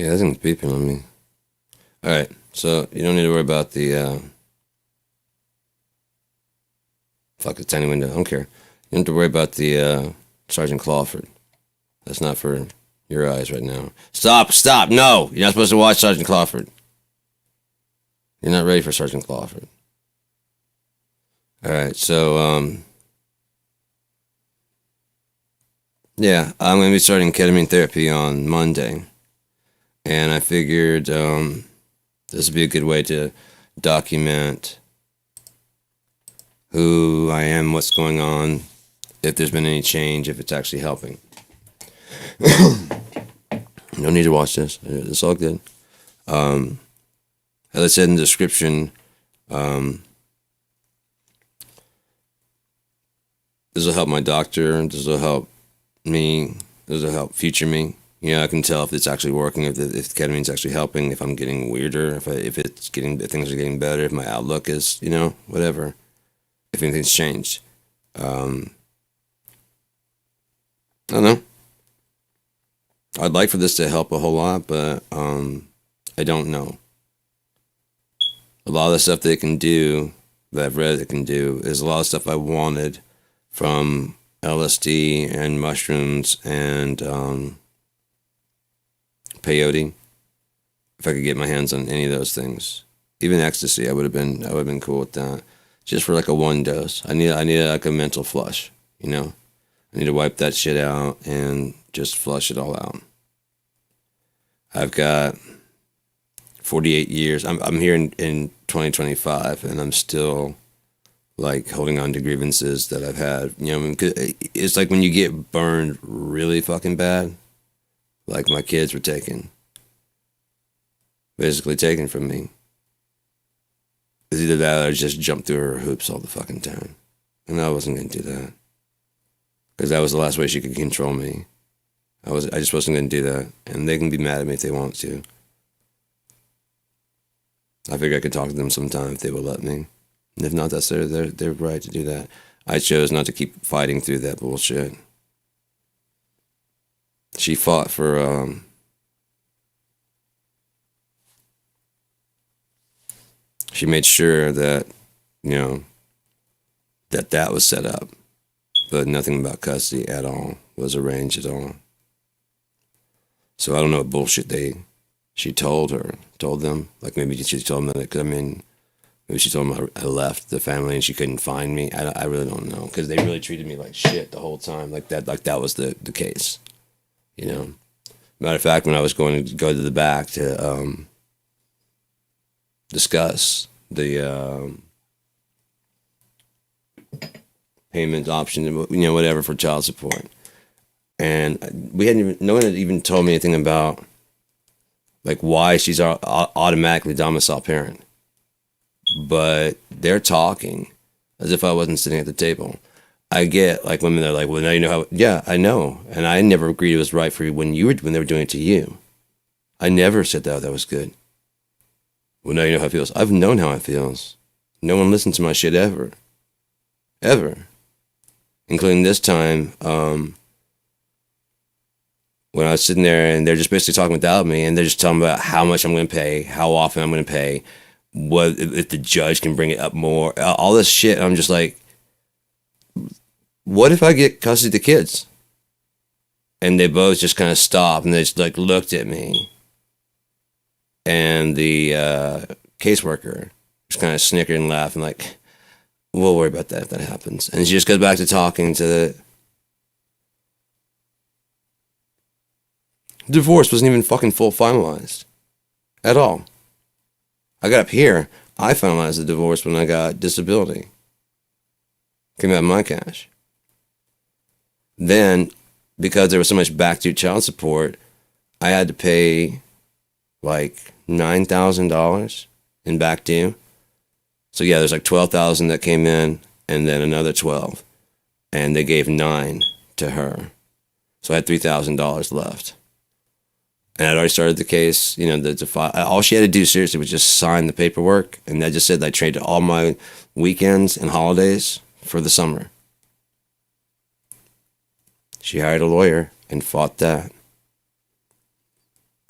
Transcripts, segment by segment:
Yeah, that thing's beeping on me. All right, so you don't need to worry about the fuck the tiny window. I don't care. You don't have to worry about the Sergeant Clawford. That's not for your eyes right now. Stop! Stop! No, you're not supposed to watch Sergeant Clawford. You're not ready for Sergeant Clawford. All right, so yeah, I'm gonna be starting ketamine therapy on Monday, and I figured this would be a good way to document who I am, what's going on, if there's been any change, if it's actually helping. No need to watch this. It's all good. As I said in the description, this will help my doctor. This will help me. This will help future me. You know, I can tell if it's actually working, if ketamine's actually helping, if I'm getting weirder, if things are getting better, if my outlook is, whatever, if anything's changed. I don't know. I'd like for this to help a whole lot, but I don't know. A lot of the stuff that it can do, that I've read it can do, is a lot of stuff I wanted from LSD and mushrooms and peyote. If I could get my hands on any of those things, even ecstasy, I would have been cool with that. Just for like a one dose. I need like a mental flush, I need to wipe that shit out and just flush it all out. I've got 48 years. I'm here in 2025, and I'm still like holding on to grievances that I've had. It's like when you get burned really fucking bad, like my kids were basically taken from me. It's either that or I just jumped through her hoops all the fucking time. And I wasn't going to do that. Because that was the last way she could control me. I just wasn't going to do that. And they can be mad at me if they want to. I figure I could talk to them sometime if they will let me. And if not, that's their right to do that. I chose not to keep fighting through that bullshit. She fought for, she made sure that, that was set up. But nothing about custody at all was arranged at all. So I don't know what bullshit she told them. Like maybe she told them that, maybe she told them I left the family and she couldn't find me. I really don't know. Because they really treated me like shit the whole time. Like that was the case. Matter of fact, when I was going to go to the back to discuss the payment option, whatever for child support, and no one had even told me anything about like why she's automatically domicile parent. But they're talking as if I wasn't sitting at the table. I get like women that are like, well, now you know how. Yeah, I know, and I never agreed it was right for you when they were doing it to you. I never said that was good. Well, now you know how it feels. I've known how it feels. No one listened to my shit ever, including this time when I was sitting there and they're just basically talking without me, and they're just telling me about how much I'm going to pay, how often I'm going to pay, what if the judge can bring it up more, all this shit. I'm just like, what if I get custody of the kids? And they both just kind of stopped and they just like looked at me. And the caseworker just kind of snickered and laughed and like, we'll worry about that if that happens. And she just goes back to talking to the divorce wasn't even fucking full finalized at all. I got up here, I finalized the divorce when I got disability. Came out of my cash. Then, because there was so much back due child support, I had to pay like $9,000 in back due. So yeah, there's like $12,000 that came in, and then another 12, and they gave 9 to her. So I had $3,000 left. And I'd already started the case, all she had to do seriously was just sign the paperwork. And that just said I traded all my weekends and holidays for the summer. She hired a lawyer and fought that.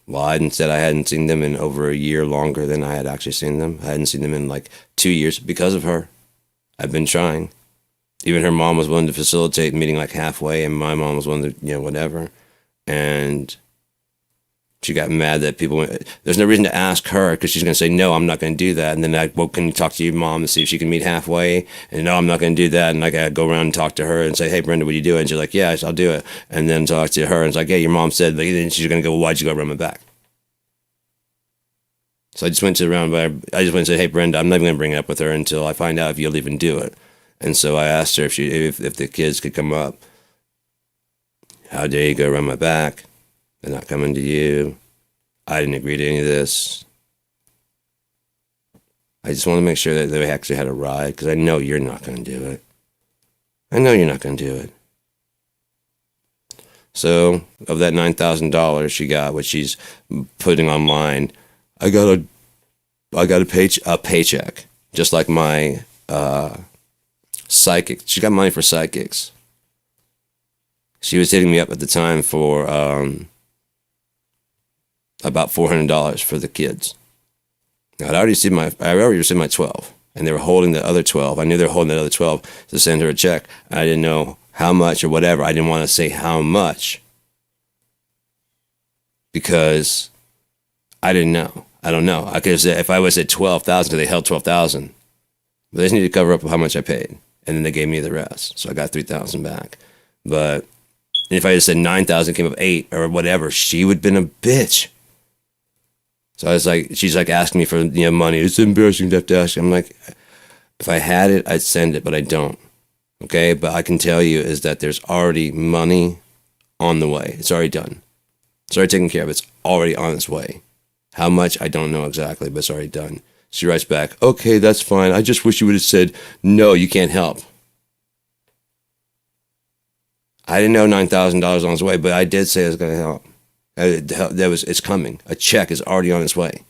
Lied and said I hadn't seen them in over a year longer than I had actually seen them. I hadn't seen them in like 2 years because of her. I've been trying. Even her mom was willing to facilitate meeting like halfway, and my mom was willing to, whatever. And she got mad that people went, there's no reason to ask her because she's going to say, no, I'm not going to do that. And then can you talk to your mom and see if she can meet halfway? And no, I'm not going to do that. And I got to go around and talk to her and say, hey, Brenda, what are you doing? And she's like, yeah, I'll do it. And then talk to her and it's like, yeah, your mom said, like, then she's going to go, well, why'd you go around my back? So I just went and said, hey, Brenda, I'm not even going to bring it up with her until I find out if you'll even do it. And so I asked her if the kids could come up. How dare you go around my back? They're not coming to you. I didn't agree to any of this. I just want to make sure that they actually had a ride because I know you're not going to do it. I know you're not going to do it. So of that $9,000 she got, which she's putting online, I got a paycheck, just like my psychic. She got money for psychics. She was hitting me up at the time for about $400 for the kids. Now, I already received my 12, and they were holding the other 12. I knew they were holding the other 12 to send her a check. I didn't know how much or whatever. I didn't want to say how much because I didn't know. I don't know. I could have said, if I was at 12,000, they held 12,000. But they just needed to cover up how much I paid, and then they gave me the rest. So I got 3,000 back. But if I had said 9,000, came up 8 or whatever, she would have been a bitch. So I was like, she's like asking me for money. It's embarrassing to have to ask. I'm like, if I had it, I'd send it, but I don't. Okay, but I can tell you is that there's already money on the way. It's already done. It's already taken care of. It's already on its way. How much, I don't know exactly, but it's already done. She writes back, okay, that's fine. I just wish you would have said, no, you can't help. I didn't know $9,000 on its way, but I did say it was going to help. It's coming. A check is already on its way.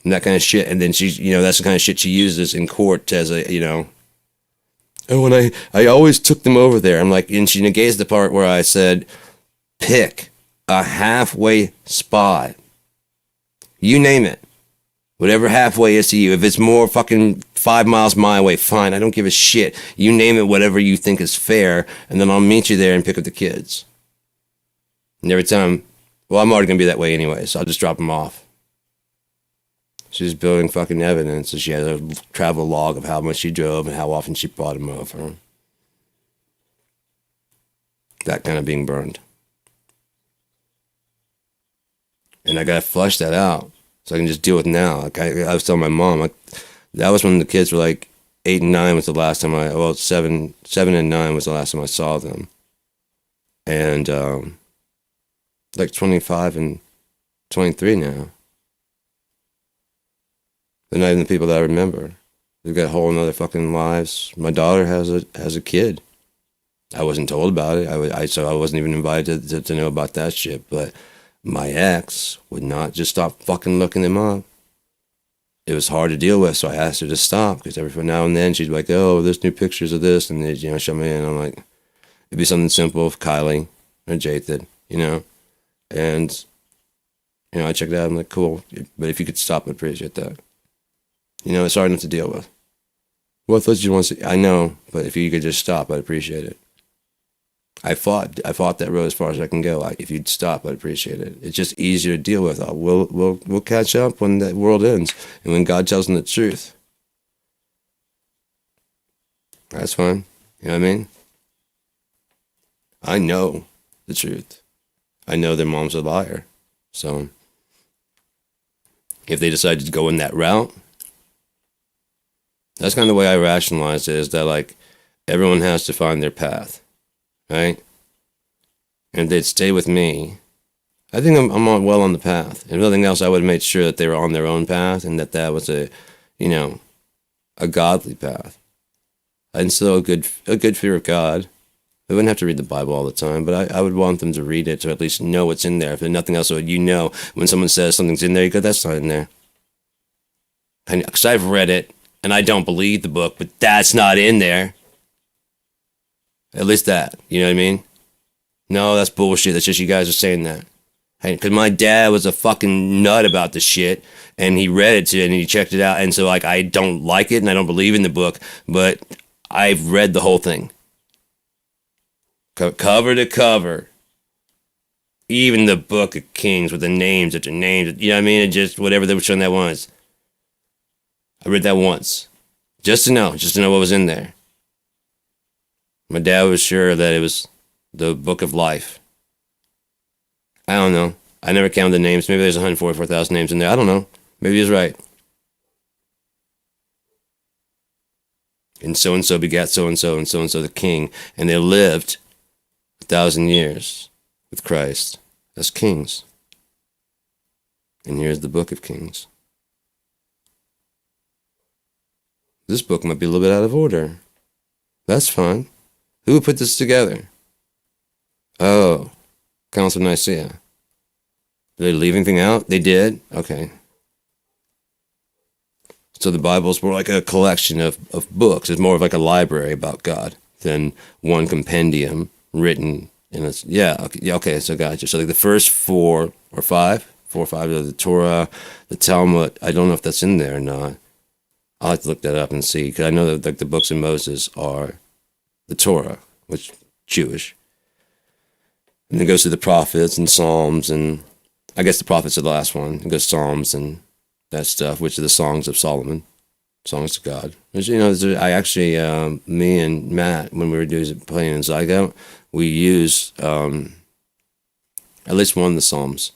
And that kind of shit. And then she's, that's the kind of shit she uses in court as a, oh, and I always took them over there. I'm like, and she negates the part where I said, pick a halfway spot. You name it. Whatever halfway is to you. If it's more fucking 5 miles my way, fine. I don't give a shit. You name it, whatever you think is fair. And then I'll meet you there and pick up the kids. And every time, well, I'm already going to be that way anyway, so I'll just drop them off. She's building fucking evidence, and she has a travel log of how much she drove and how often she brought him over. That kind of being burned. And I got to flush that out so I can just deal with it now. Like I was telling my mom, that was when the kids were like 8 and 9 was the last time 7 and 9 was the last time I saw them. And, like 25 and 23 now. They're not even the people that I remember. They've got whole other fucking lives. My daughter has a kid. I wasn't told about it. So I wasn't even invited to know about that shit. But my ex would not just stop fucking looking them up. It was hard to deal with, so I asked her to stop because every now and then she'd be like, "Oh, there's new pictures of this," and they show me, and I'm like, it'd be something simple of Kylie or Jathan, And, I checked it out. I'm like, cool. But if you could stop, I'd appreciate that. It's hard enough to deal with. Well, I thought you want to see. I know, but if you could just stop, I'd appreciate it. I fought that road as far as I can go. If you'd stop, I'd appreciate it. It's just easier to deal with. We'll catch up when the world ends and when God tells them the truth. That's fine. You know what I mean? I know the truth. I know their mom's a liar. So if they decide to go in that route, that's kind of the way I rationalize it, is that like everyone has to find their path, right? And if they'd stay with me, I think I'm on the path. If nothing else, I would have made sure that they were on their own path and that was a godly path. I'd instill a good fear of God. They wouldn't have to read the Bible all the time, but I would want them to read it to at least know what's in there. If there's nothing else, when someone says something's in there, you go, that's not in there. Because I've read it, and I don't believe the book, but that's not in there. At least that, you know what I mean? No, that's bullshit. That's just you guys are saying that. Because my dad was a fucking nut about the shit, and he read it to it, and he checked it out, and so like I don't like it, and I don't believe in the book, but I've read the whole thing, cover to cover, even the Book of Kings with the names that are names. You know what I mean? And just whatever they were showing that was. I read that once, just to know what was in there. My dad was sure that it was the Book of Life. I don't know. I never counted the names. Maybe there's 144,000 names in there. I don't know. Maybe he's right. And so begat so and so the king. And they lived 1,000 years with Christ as kings. And here's the Book of Kings. This book might be a little bit out of order. That's fine. Who put this together? Oh, Council of Nicaea. Did they leave anything out? They did? Okay. So the Bible's more like a collection of books. It's more of like a library about God than one compendium written in a... Yeah, okay, so gotcha. So like the first four or five of the Torah, the Talmud, I don't know if that's in there or not. I'll have to look that up and see, because I know that like the books of Moses are the Torah, which is Jewish. And it goes to the prophets and Psalms, and I guess the prophets are the last one. It goes Psalms and that stuff, which are the songs of Solomon, songs to God. Which, you know, I actually, me and Matt, when we were playing in Zygote, we used at least one of the Psalms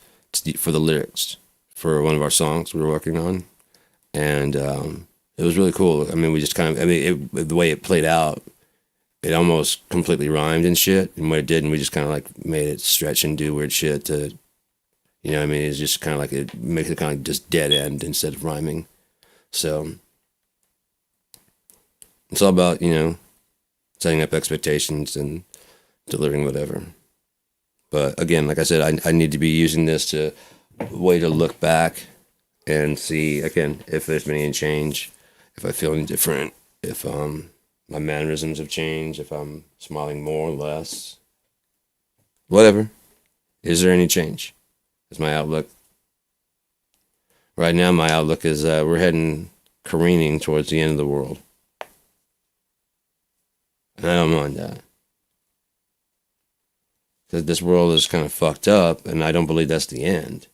for the lyrics for one of our songs we were working on, and it was really cool. I mean, we just kind of, the way it played out, it almost completely rhymed and shit. And what it did, and we just kind of like made it stretch and do weird shit to, you know what I mean? It's just kind of like, it makes it kind of just dead end instead of rhyming. So it's all about, you know, setting up expectations and delivering whatever. But again, like I said, I need to be using this to a way to look back and see, again, if there's been any change, if I feel any different, if my mannerisms have changed, if I'm smiling more or less, whatever. Is there any change? Is my outlook? Right now, my outlook is we're heading careening towards the end of the world. And I don't mind that. Because this world is kind of fucked up, and I don't believe that's the end.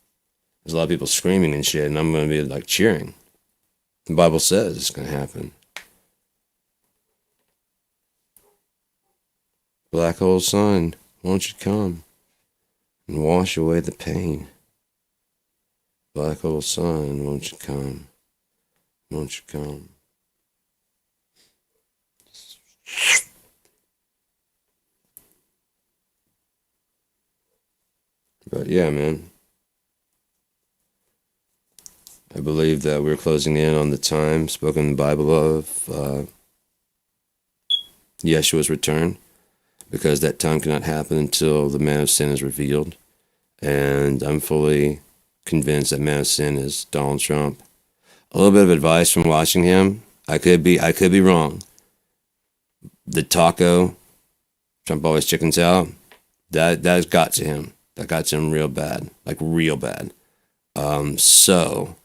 There's a lot of people screaming and shit, and I'm going to be like cheering. The Bible says it's going to happen. Black hole sun, won't you come and wash away the pain? Black hole sun, won't you come? Won't you come? But yeah, man. I believe that we're closing in on the time spoken in the Bible of Yeshua's return, because that time cannot happen until the man of sin is revealed. And I'm fully convinced that man of sin is Donald Trump. A little bit of advice from watching him. I could be wrong. The taco, Trump always chickens out, that got to him. That got to him real bad. Like real bad. So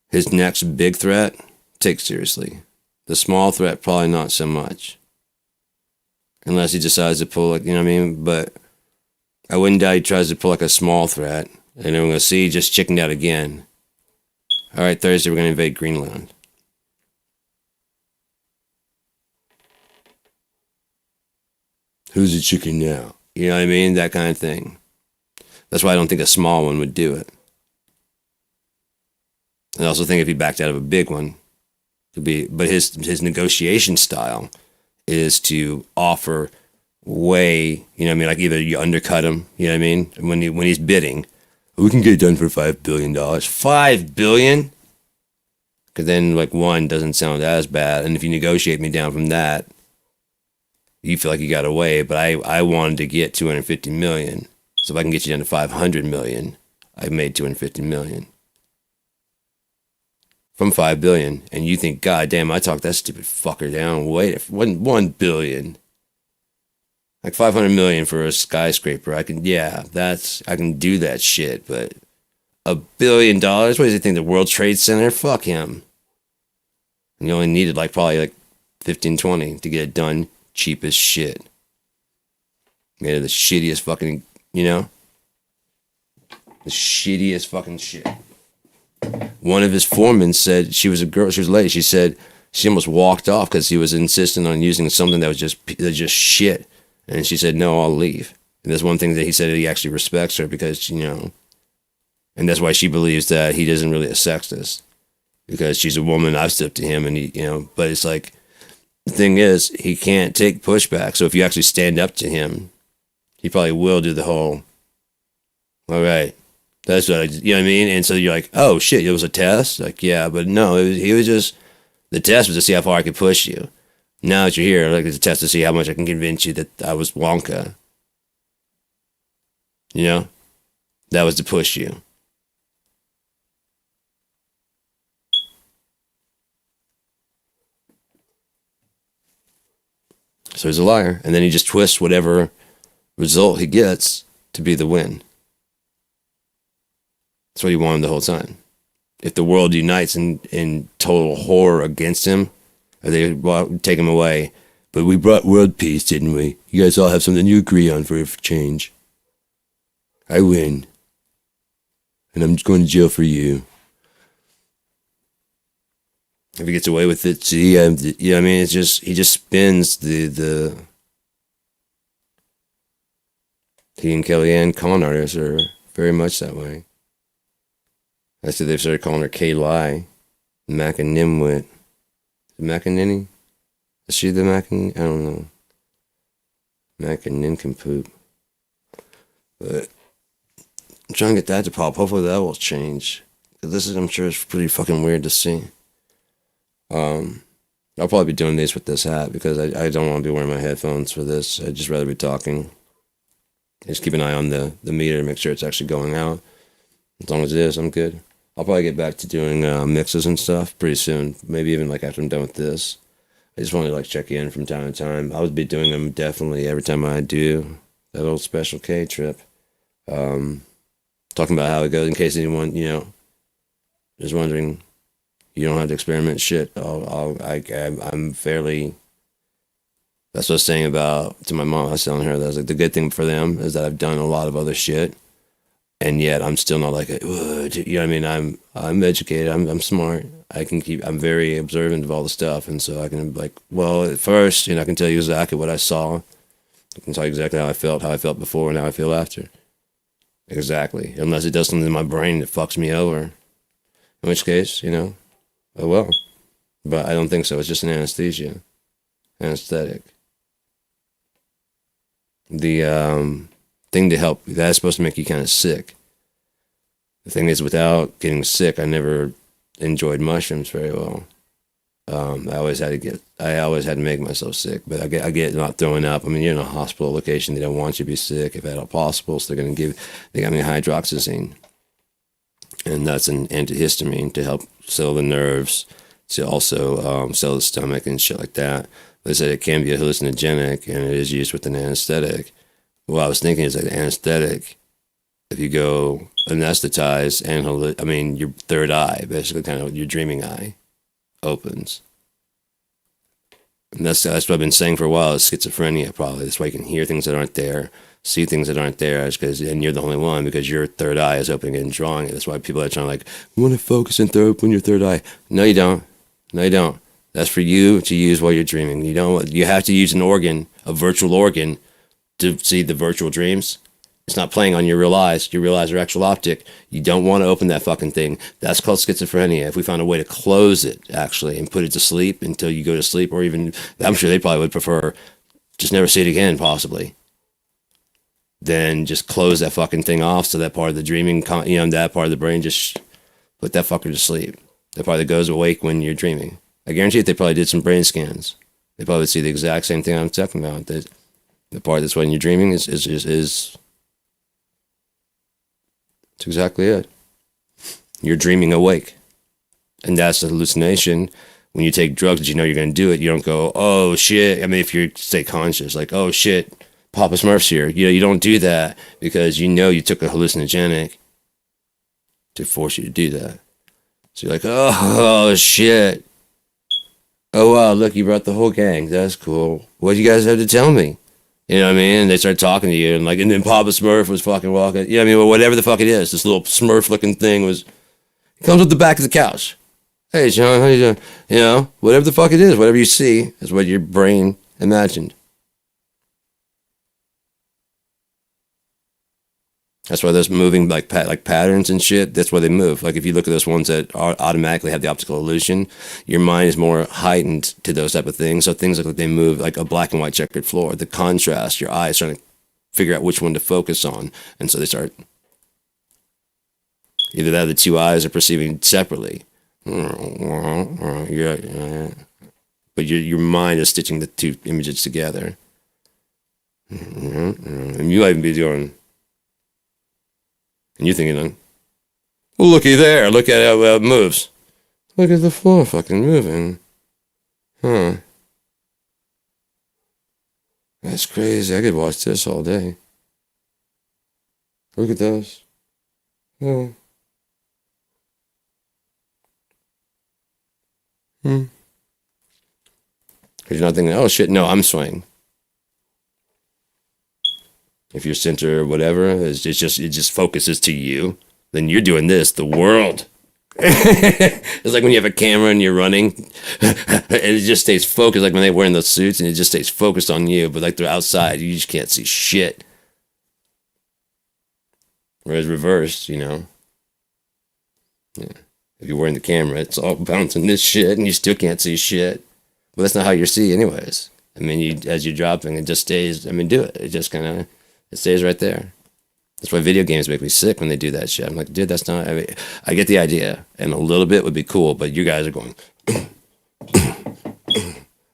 his next big threat, take seriously. The small threat, probably not so much. Unless he decides to pull, like, you know what I mean? But I wouldn't doubt he tries to pull like a small threat. And then we're going to see he just chickened out again. All right, Thursday we're going to invade Greenland. Who's a chicken now? You know what I mean? That kind of thing. That's why I don't think a small one would do it. I also think if he backed out of a big one, could be. But his negotiation style is to offer way, you know what I mean? Like either you undercut him, you know what I mean? When he's bidding, we can get it done for $5 billion. $5 billion? Because then like one doesn't sound as bad. And if you negotiate me down from that, you feel like you got away. But I wanted to get 250 million. So if I can get you down to 500 million, I made 250 million. From 5 billion. And you think, God damn, I talked that stupid fucker down. Wait, $1 billion. Like 500 million for a skyscraper. I can do that shit, but $1 billion? What does he think? The World Trade Center? Fuck him. And you only needed probably 15, 20 to get it done. Cheap as shit. Made of the shittiest fucking, the shittiest fucking shit. One of his foremen said she was a girl. She was late. She said she almost walked off because he was insisting on using something that was just shit. And she said, no, I'll leave. And that's one thing that he said, that he actually respects her because, and that's why she believes that he isn't really a sexist, because she's a woman. I've stood up to him, and but it's like, the thing is, he can't take pushback. So if you actually stand up to him, he probably will do the whole, all right, that's what you know what I mean? And so you're like, oh shit, it was a test? Like, yeah, but no, he was just, the test was to see how far I could push you. Now that you're here, it's a test to see how much I can convince you that I was Wonka. That was to push you. So he's a liar. And then he just twists whatever result he gets to be the win. That's what he wanted the whole time. If the world unites in total horror against him, or they take him away. But we brought world peace, didn't we? You guys all have something you agree on for a change. I win. And I'm just going to jail for you. If he gets away with it, see, it's just, he just spins the he and Kellyanne con artists are very much that way. I said they've started calling her K-Lie, Mac and Nimwit. McEnany? Is she the McEnany? I don't know. Mac and Nincompoop. But I'm trying to get that to pop. Hopefully that will change. This is, I'm sure, it's pretty fucking weird to see. I'll probably be doing these with this hat because I don't want to be wearing my headphones for this. I'd just rather be talking. Just keep an eye on the meter, make sure it's actually going out. As long as it is, I'm good. I'll probably get back to doing mixes and stuff pretty soon. Maybe even after I'm done with this. I just want to check in from time to time. I would be doing them definitely every time I do that old Special K trip. Talking about how it goes in case anyone, is wondering. You don't have to experiment shit. I'm fairly. That's what I was saying to my mom. I was telling her that the good thing for them is that I've done a lot of other shit. And yet I'm still not you know what I mean? I'm educated. I'm smart. I'm very observant of all the stuff. And so I can at first, I can tell you exactly what I saw. I can tell you exactly how I felt before and how I feel after. Exactly. Unless it does something in my brain that fucks me over. In which case, oh well. But I don't think so. It's just an anesthetic. The, thing to help, that's supposed to make you kind of sick. The thing is, without getting sick, I never enjoyed mushrooms very well. I always had to make myself sick, but I get not throwing up. I mean, you're in a hospital location, they don't want you to be sick if at all possible, so they got me hydroxyzine. And that's an antihistamine to help settle the nerves, to also settle the stomach and shit like that. They said it can be a hallucinogenic, and it is used with an anesthetic. What I was thinking is anesthetic, if you go anesthetize and your third eye, basically kind of your dreaming eye, opens. And that's what I've been saying for a while, is schizophrenia probably. That's why you can hear things that aren't there, see things that aren't there, and you're the only one because your third eye is opening and drawing it. That's why people are trying we want to focus and open your third eye. No, you don't. That's for you to use while you're dreaming. You have to use an organ, a virtual organ, to see the virtual dreams. It's not playing on your real eyes. Your real eyes are actual optic. You don't want to open that fucking thing. That's called schizophrenia. If we found a way to close it, actually, and put it to sleep until you go to sleep, or even, I'm sure they probably would prefer just never see it again, possibly. Then just close that fucking thing off so that part of the dreaming, that part of the brain, just put that fucker to sleep. That part that goes awake when you're dreaming. I guarantee they probably did some brain scans. They probably would see the exact same thing I'm talking about. The part that's when you're dreaming is it's exactly it. You're dreaming awake. And that's the hallucination. When you take drugs, you're going to do it. You don't go, oh shit. I mean, if you stay conscious, oh shit, Papa Smurf's here. You don't do that because you took a hallucinogenic to force you to do that. So you're like, oh shit. Oh wow, look, you brought the whole gang. That's cool. What do you guys have to tell me? You know what I mean? And they start talking to you, and then Papa Smurf was fucking walking. You know what I mean? Well, whatever the fuck it is, this little Smurf looking thing comes up the back of the couch. Hey, Sean, how you doing? Whatever the fuck it is, whatever you see is what your brain imagined. That's why those moving like patterns and shit. That's why they move. Like if you look at those ones that automatically have the optical illusion, your mind is more heightened to those type of things. So things look like they move like a black and white checkered floor. The contrast, your eyes trying to figure out which one to focus on, and so they start. Either that, or the two eyes are perceiving separately. But your mind is stitching the two images together, and you might even be doing. And you're thinking, well, looky there. Look at how it moves. Look at the floor fucking moving. Huh. That's crazy. I could watch this all day. Look at those. Oh. Because you're not thinking, oh shit, no, I'm swaying. If your center or whatever, it just focuses to you, then you're doing this, the world. It's like when you have a camera and you're running, and it just stays focused, like when they're wearing those suits, and it just stays focused on you, but like they're outside, you just can't see shit. Whereas reversed, Yeah. If you're wearing the camera, it's all bouncing this shit, and you still can't see shit. But that's not how you see anyways. I mean, as you're dropping, it just stays, do it. It just kind of... It stays right there. That's why video games make me sick when they do that shit. I'm like, dude, that's not... I get the idea, and a little bit would be cool, but you guys are going...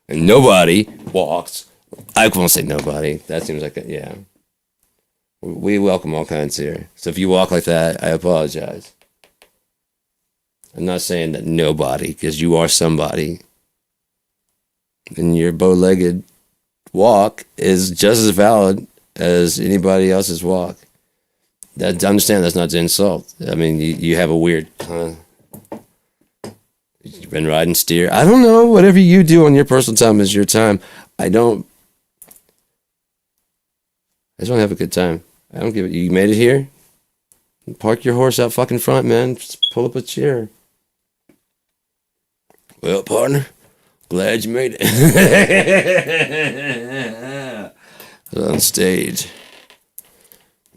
and nobody walks. I won't say nobody. That seems like yeah. We welcome all kinds here. So if you walk like that, I apologize. I'm not saying that nobody, because you are somebody. And your bow-legged walk is just as valid as anybody else's walk. Understand that's not to insult. I mean, you have a weird... you've been riding steer. I don't know. Whatever you do on your personal time is your time. I just want to have a good time. I don't give it. You made it here? Park your horse out fucking front, man. Just pull up a chair. Well, partner, glad you made it. On stage.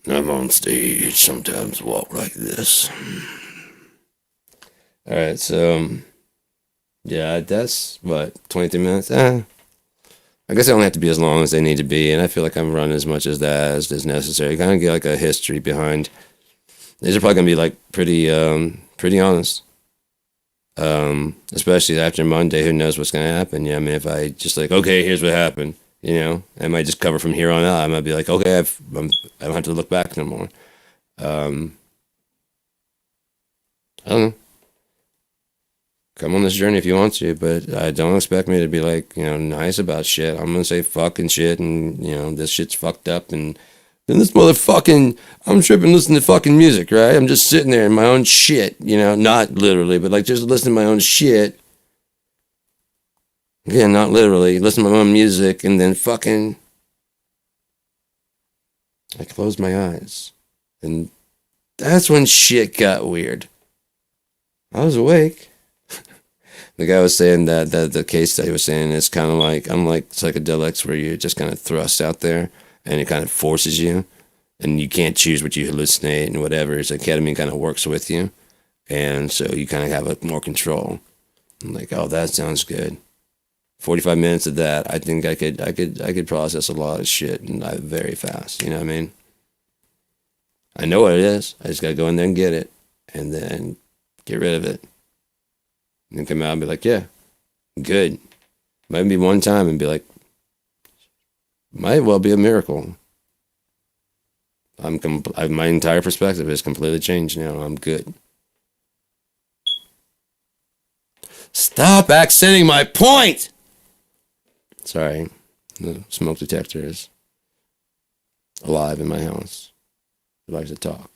I'm on stage. Sometimes walk like this. All right, so yeah, that's what 23 minutes. I guess they only have to be as long as they need to be, and I feel like I'm running as much as that as is necessary. Kind of get like a history behind. These are probably gonna be like pretty honest. Especially after Monday, who knows what's gonna happen? Yeah, I mean, if I just like, okay, here's what happened. I might just cover from here on out. I might be like, okay, I don't have to look back no more. I don't know. Come on this journey if you want to, but don't expect me to be like, nice about shit. I'm gonna say fucking shit, and this shit's fucked up, and then this motherfucking, I'm tripping listening to fucking music, right? I'm just sitting there in my own shit, not literally, but like just listening to my own shit. Again, not literally, listen to my own music, and then fucking, I closed my eyes, and that's when shit got weird. I was awake. The guy was saying that the case study was saying it's kind of like, unlike psychedelics where you're just kind of thrust out there, and it kind of forces you, and you can't choose what you hallucinate and whatever. So ketamine kind of works with you, and so you kind of have more control. I'm like, oh, that sounds good. 45 minutes of that, I think I could process a lot of shit and very fast. You know what I mean? I know what it is. I just gotta go in there and get it, and then get rid of it, and then come out and be like, yeah, good. Might be one time and be like, might well be a miracle. My entire perspective has completely changed now. I'm good. Stop accenting my point. Sorry, the smoke detector is alive in my house who likes to talk.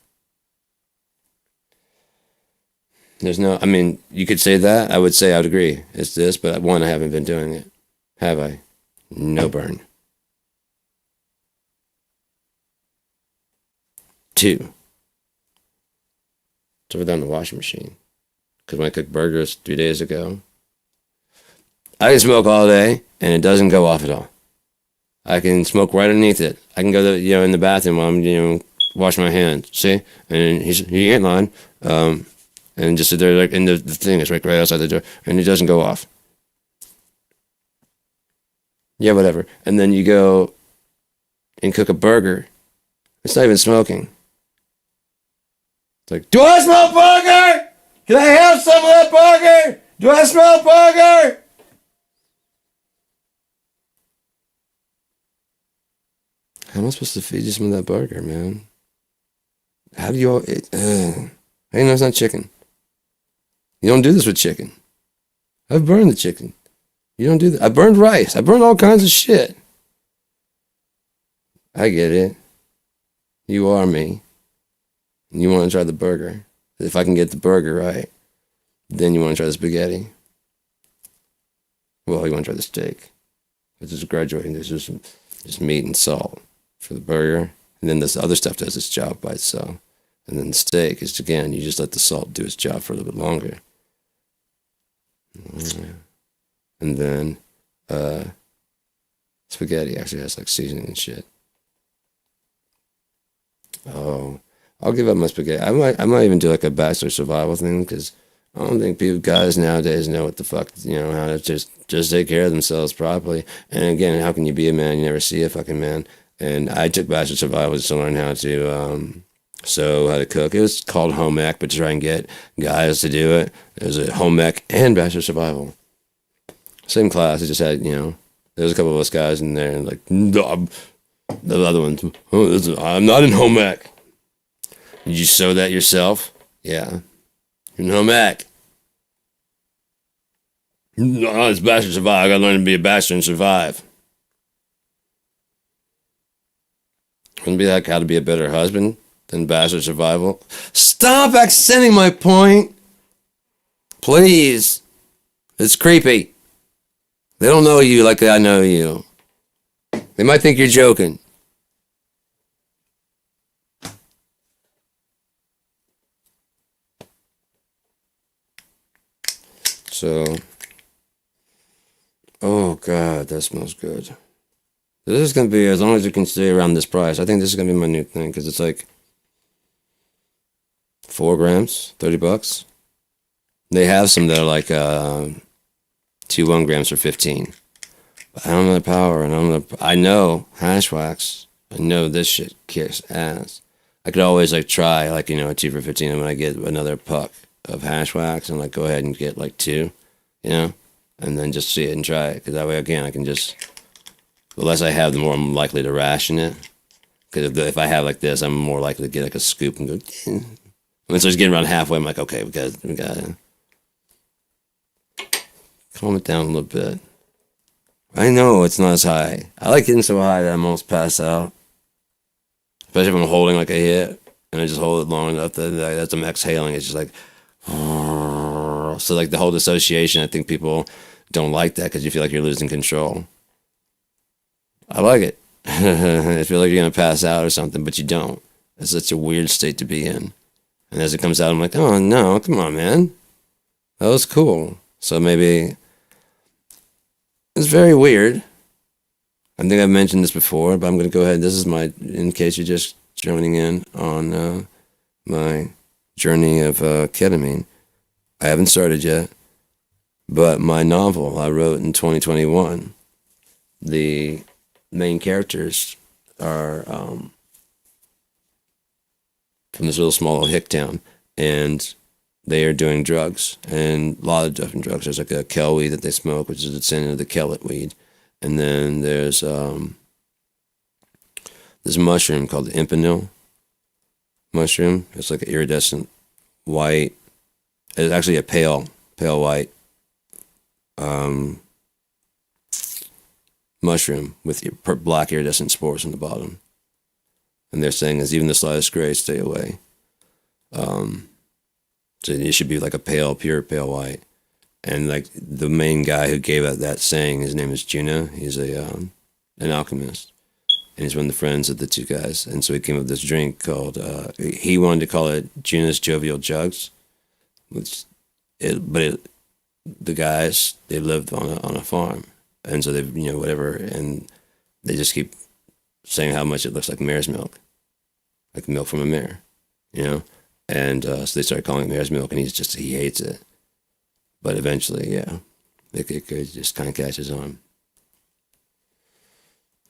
There's no, I mean, you could say that. I would say I would agree. It's this, but one, I haven't been doing it. Have I? No burn. Two, it's over there in the washing machine. Because when I cooked burgers 3 days ago, I can smoke all day and it doesn't go off at all. I can smoke right underneath it. I can go in the bathroom while I'm wash my hands. See, and he ain't lying. And just sit there like, and the thing is right outside the door, and it doesn't go off. Yeah, whatever. And then you go and cook a burger. It's not even smoking. It's like, do I smell burger? Can I have some of that burger? Do I smell burger? How am I supposed to feed you some of that burger, man? How do you all... I know it's not chicken. You don't do this with chicken. I've burned the chicken. You don't do that. I burned rice. I burned all kinds of shit. I get it. You are me. And you want to try the burger. If I can get the burger right, then you want to try the spaghetti. Well, you want to try the steak. It's just graduating. There's just meat and salt for the burger. And then this other stuff does its job by itself. And then the steak is, again, you just let the salt do its job for a little bit longer. And then spaghetti actually has like seasoning and shit. Oh, I'll give up my spaghetti. I might even do like a bachelor survival thing, because I don't think guys nowadays know what the fuck, how to just take care of themselves properly. And again, how can you be a man? You never see a fucking man. And I took bachelor survival just to learn how to how to cook. It was called home ec, but to try and get guys to do it, it was a home ec and bachelor survival. Same class. It just had, there was a couple of us guys in there, and like the other ones. I'm not in home ec. Did you sew that yourself? Yeah. You're in home ec. No, it's bachelor survival. I gotta learn to be a bachelor and survive. Wouldn't be like how to be a better husband than bachelor survival. Stop accenting my point. Please. It's creepy. They don't know you like I know you. They might think you're joking. So, oh God, that smells good. This is going to be, as long as you can stay around this price, I think this is going to be my new thing, because it's like 4 grams, $30. They have some that are like 2 1 grams for 15. But I don't know the power, and I know hash wax. I know this shit kicks ass. I could always like try like, a 2 for 15, and when I get another puck of hash wax, and like go ahead and get like 2, and then just see it and try it, because that way, again, I can just... The less I have, the more I'm likely to ration it. Because if I have like this, I'm more likely to get like a scoop and go. When it starts getting around halfway, I'm like, okay, we got to calm it down a little bit. I know it's not as high. I like getting so high that I almost pass out. Especially if I'm holding like a hit, and I just hold it long enough that I'm exhaling. It's just like, so like the whole dissociation. I think people don't like that because you feel like you're losing control. I like it. I feel like you're going to pass out or something, but you don't. It's such a weird state to be in. And as it comes out, I'm like, oh no, come on, man. That was cool. So maybe it's very weird. I think I've mentioned this before, but I'm going to go ahead. This is in case you're just joining in on my journey of ketamine. I haven't started yet, but my novel I wrote in 2021, the main characters are from this little small hick town, and they are doing drugs, and a lot of different drugs. There's like a kel weed that they smoke, which is a descendant of the kellet weed, and then there's this mushroom called the impanil mushroom. It's like an iridescent white. It's actually a pale white mushroom with black iridescent spores on the bottom. And they're saying is even the slightest gray, stay away. So it should be like a pale, pure pale white. And like the main guy who gave out that saying, his name is Juno. He's an alchemist, and he's one of the friends of the two guys. And so he came up with this drink called. He wanted to call it Juno's Jovial Jugs, the guys, they lived on a farm, and so they whatever, and they just keep saying how much it looks like mare's milk, like milk from a mare, and so they started calling it mare's milk, and he hates it, but eventually, yeah, it just kind of catches on.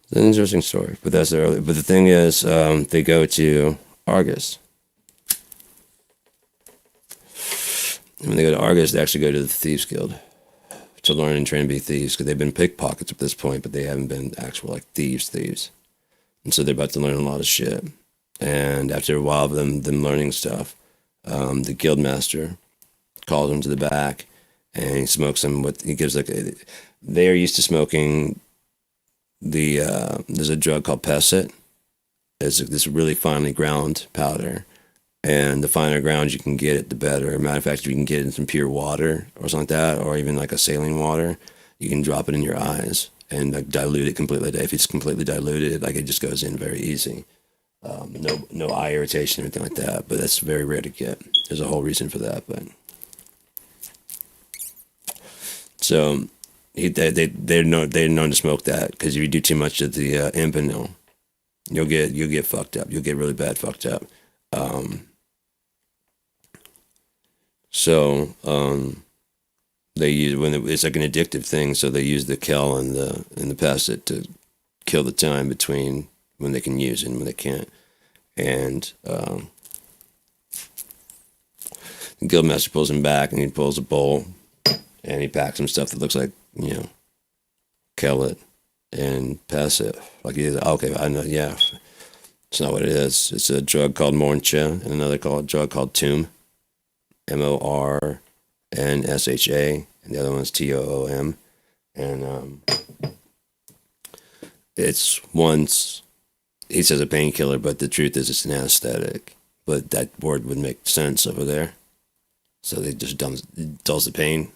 It's an interesting story, but that's early. But the thing is, they go to Argus. And when they go to Argus, they actually go to the Thieves Guild to learn and train to be thieves, because they've been pickpockets at this point, but they haven't been actual like thieves. And so they're about to learn a lot of shit. And after a while of them learning stuff, the guild master calls them to the back, and he smokes them he gives they are used to smoking there's a drug called Pesset. It's this really finely ground powder. And the finer ground you can get it, the better. Matter of fact, if you can get it in some pure water or something like that, or even like a saline water, you can drop it in your eyes and like dilute it completely. If it's completely diluted, like it just goes in very easy. No eye irritation or anything like that. But that's very rare to get. There's a whole reason for that. But so they're known to smoke that, because if you do too much of the Impanil, you'll get fucked up. You'll get really bad fucked up. They use it's like an addictive thing. So they use the Kel and the Pesset to kill the time between when they can use it and when they can't. And the guildmaster pulls him back, and he pulls a bowl, and he packs some stuff that looks like Kellet and Pesset. Like okay, I know, yeah. It's not what it is. It's a drug called Mornsha, and another drug called Toom. Mornsha, and the other one's Toom. And it's he says a painkiller, but the truth is it's an anesthetic. But that word would make sense over there. So they just dulls the pain.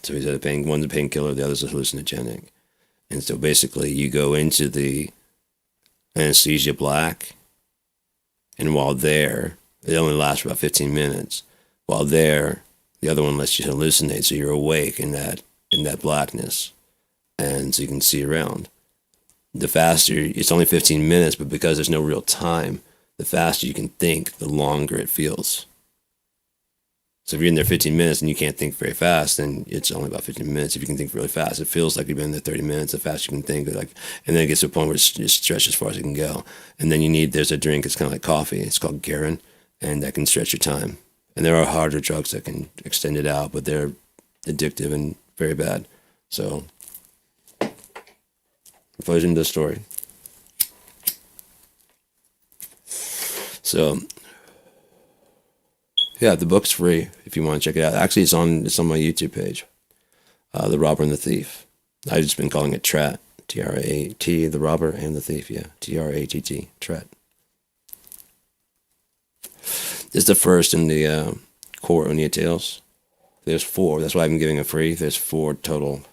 So he said one's a painkiller, the other's a hallucinogenic. And so basically you go into the anesthesia black, and while there, it only lasts for about 15 minutes. While there, the other one lets you hallucinate, so you're awake in that blackness, and so you can see around. The faster, it's only 15 minutes, but because there's no real time, the faster you can think, the longer it feels. So if you're in there 15 minutes and you can't think very fast, then it's only about 15 minutes. If you can think really fast, it feels like you've been in there 30 minutes. The faster you can think, and then it gets to a point where it's just stretched as far as it can go. And then there's a drink, it's kind of like coffee. It's called Garin, and that can stretch your time. And there are harder drugs that can extend it out, but they're addictive and very bad. So, before I into the story. So, yeah, the book's free if you want to check it out. Actually, it's on my YouTube page, The Robber and the Thief. I've just been calling it Trat, T-R-A-T, The Robber and the Thief, yeah, T-R-A-T-T, Trat. This is the first in the core Onia Tales. There's 4. That's why I'm giving it free. There's 4 total.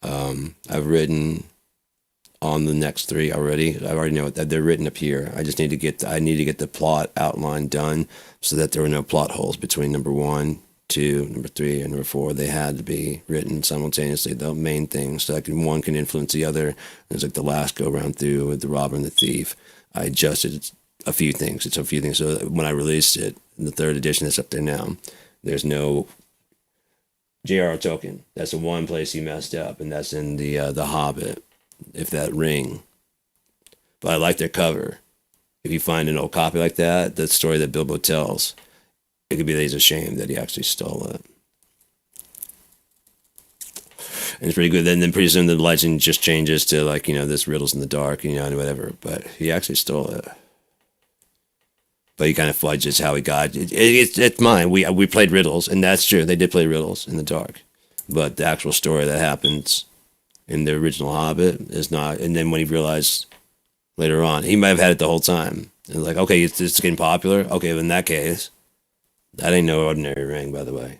I've written on the next 3 already. I already know they're written up here. I just need to get the plot outline done, so that there were no plot holes between number 1, 2, number 3, and number 4. They had to be written simultaneously, the main things, so that one can influence the other. It's like the last go round through with The Robber and the Thief. I adjusted a few things. It's a few things. So when I released it, in the 3rd edition that's up there now, there's no J.R.R. Tolkien. That's the one place he messed up, and that's in the Hobbit. If that ring. But I like their cover. If you find an old copy like that, the story that Bilbo tells, it could be that he's ashamed that he actually stole it. And it's pretty good. Then pretty soon the legend just changes to this riddles in the dark, and whatever. But he actually stole it. But he kind of fudges how he got it. It's mine. We played riddles, and that's true. They did play riddles in the dark. But the actual story that happens in the original Hobbit is not. And then when he realized, later on. He might have had it the whole time. And like, okay, it's getting popular. Okay, well, in that case, that ain't no ordinary ring, by the way.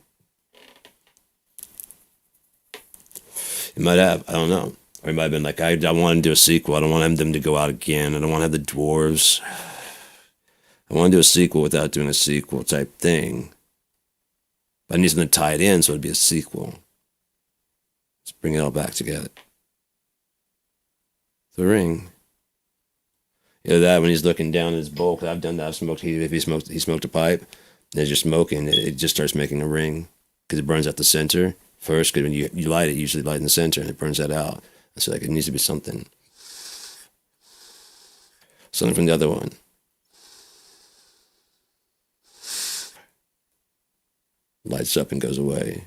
He might have. I don't know. Or he might have been like, I want to do a sequel. I don't want them to go out again. I don't want to have the dwarves. I want to do a sequel without doing a sequel type thing. But I need something to tie it in so it'd be a sequel. Let's bring it all back together. The ring. You know that when he's looking down his bowl, because I've done that. I've smoked. If he smoked a pipe, and as you're smoking, it just starts making a ring because it burns out the center first. Because when you light it, you usually light in the center, and it burns that out. And so like it needs to be something from the other one. Lights up and goes away.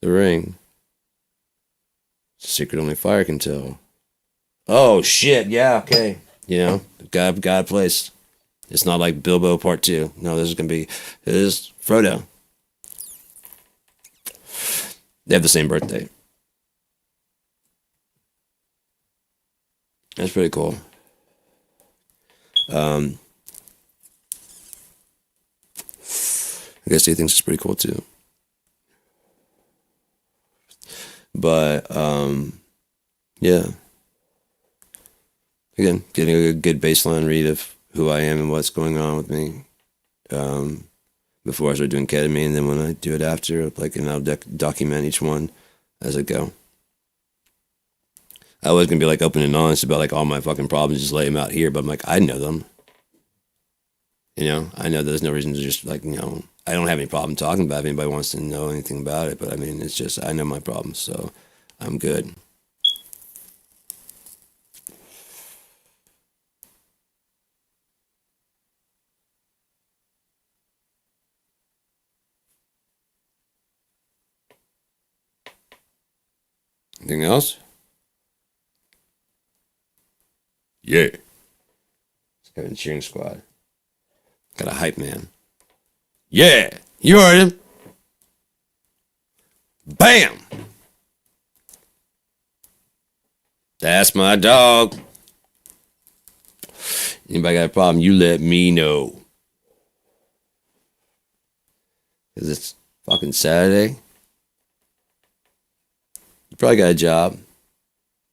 The ring. It's a secret only fire can tell. Oh shit! Yeah, okay. You know, God place. It's not like Bilbo Part 2. No, this is gonna be. It is Frodo. They have the same birthday. That's pretty cool. I guess he thinks it's pretty cool too. But yeah. Again, getting a good baseline read of who I am and what's going on with me before I start doing ketamine. Then when I do it after, like, and I'll document each one as I go. I was gonna be like open and honest about like all my fucking problems, just lay them out here. But I'm like, I know them. You know, I know there's no reason to just like, you know, I don't have any problem talking about it if anybody wants to know anything about it. But I mean, it's just I know my problems, so I'm good. Anything else? Yeah. It's got a cheering squad. Got a hype man. Yeah! You heard him! Bam! That's my dog. Anybody got a problem, you let me know. Because it's fucking Saturday. You probably got a job.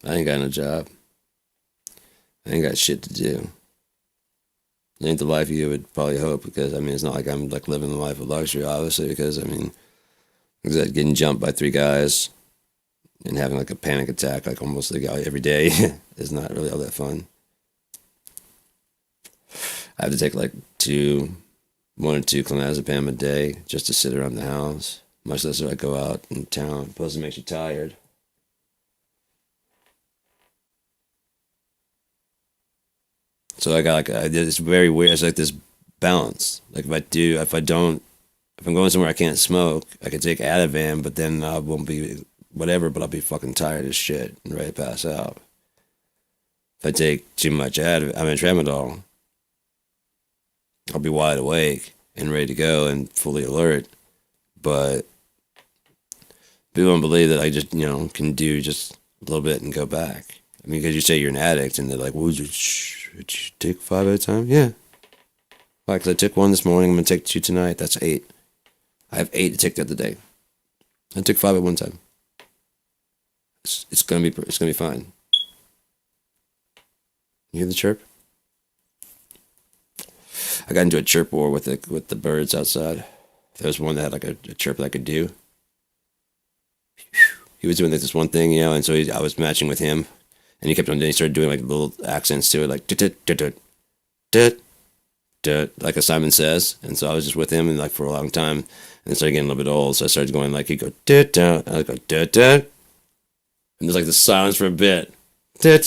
I ain't got no job. I ain't got shit to do. It ain't the life you would probably hope, because I mean it's not like I'm like living the life of luxury, obviously, because I mean getting jumped by 3 guys and having like a panic attack like almost like every day is not really all that fun. I have to take like 1 or 2 clonazepam a day just to sit around the house, much less if I go out in town. Plus it makes you tired. So I got like it's very weird. It's like this balance. Like if I'm going somewhere I can't smoke, I can take Ativan, but then I won't be whatever. But I'll be fucking tired as shit and ready to pass out. If I take too much tramadol, I'll be wide awake and ready to go and fully alert. But people don't believe that I just can do just a little bit and go back. I mean, because you say you're an addict, and they're like, "Well, would you take 5 at a time?" Yeah. Why? Because I took 1 this morning. I'm gonna take 2 tonight. That's 8. I have 8 to take the other day. I took 5 at one time. It's gonna be fine. You hear the chirp? I got into a chirp war with the birds outside. There was one that had like a chirp that I could do. He was doing like this one thing, and so I was matching with him. And he kept on. He started doing like little accents to it, like like a Simon Says. And so I was just with him, and like for a long time, and it started getting a little bit old. So I started going like he'd go and I'd go and there's like the silence for a bit. Yeah.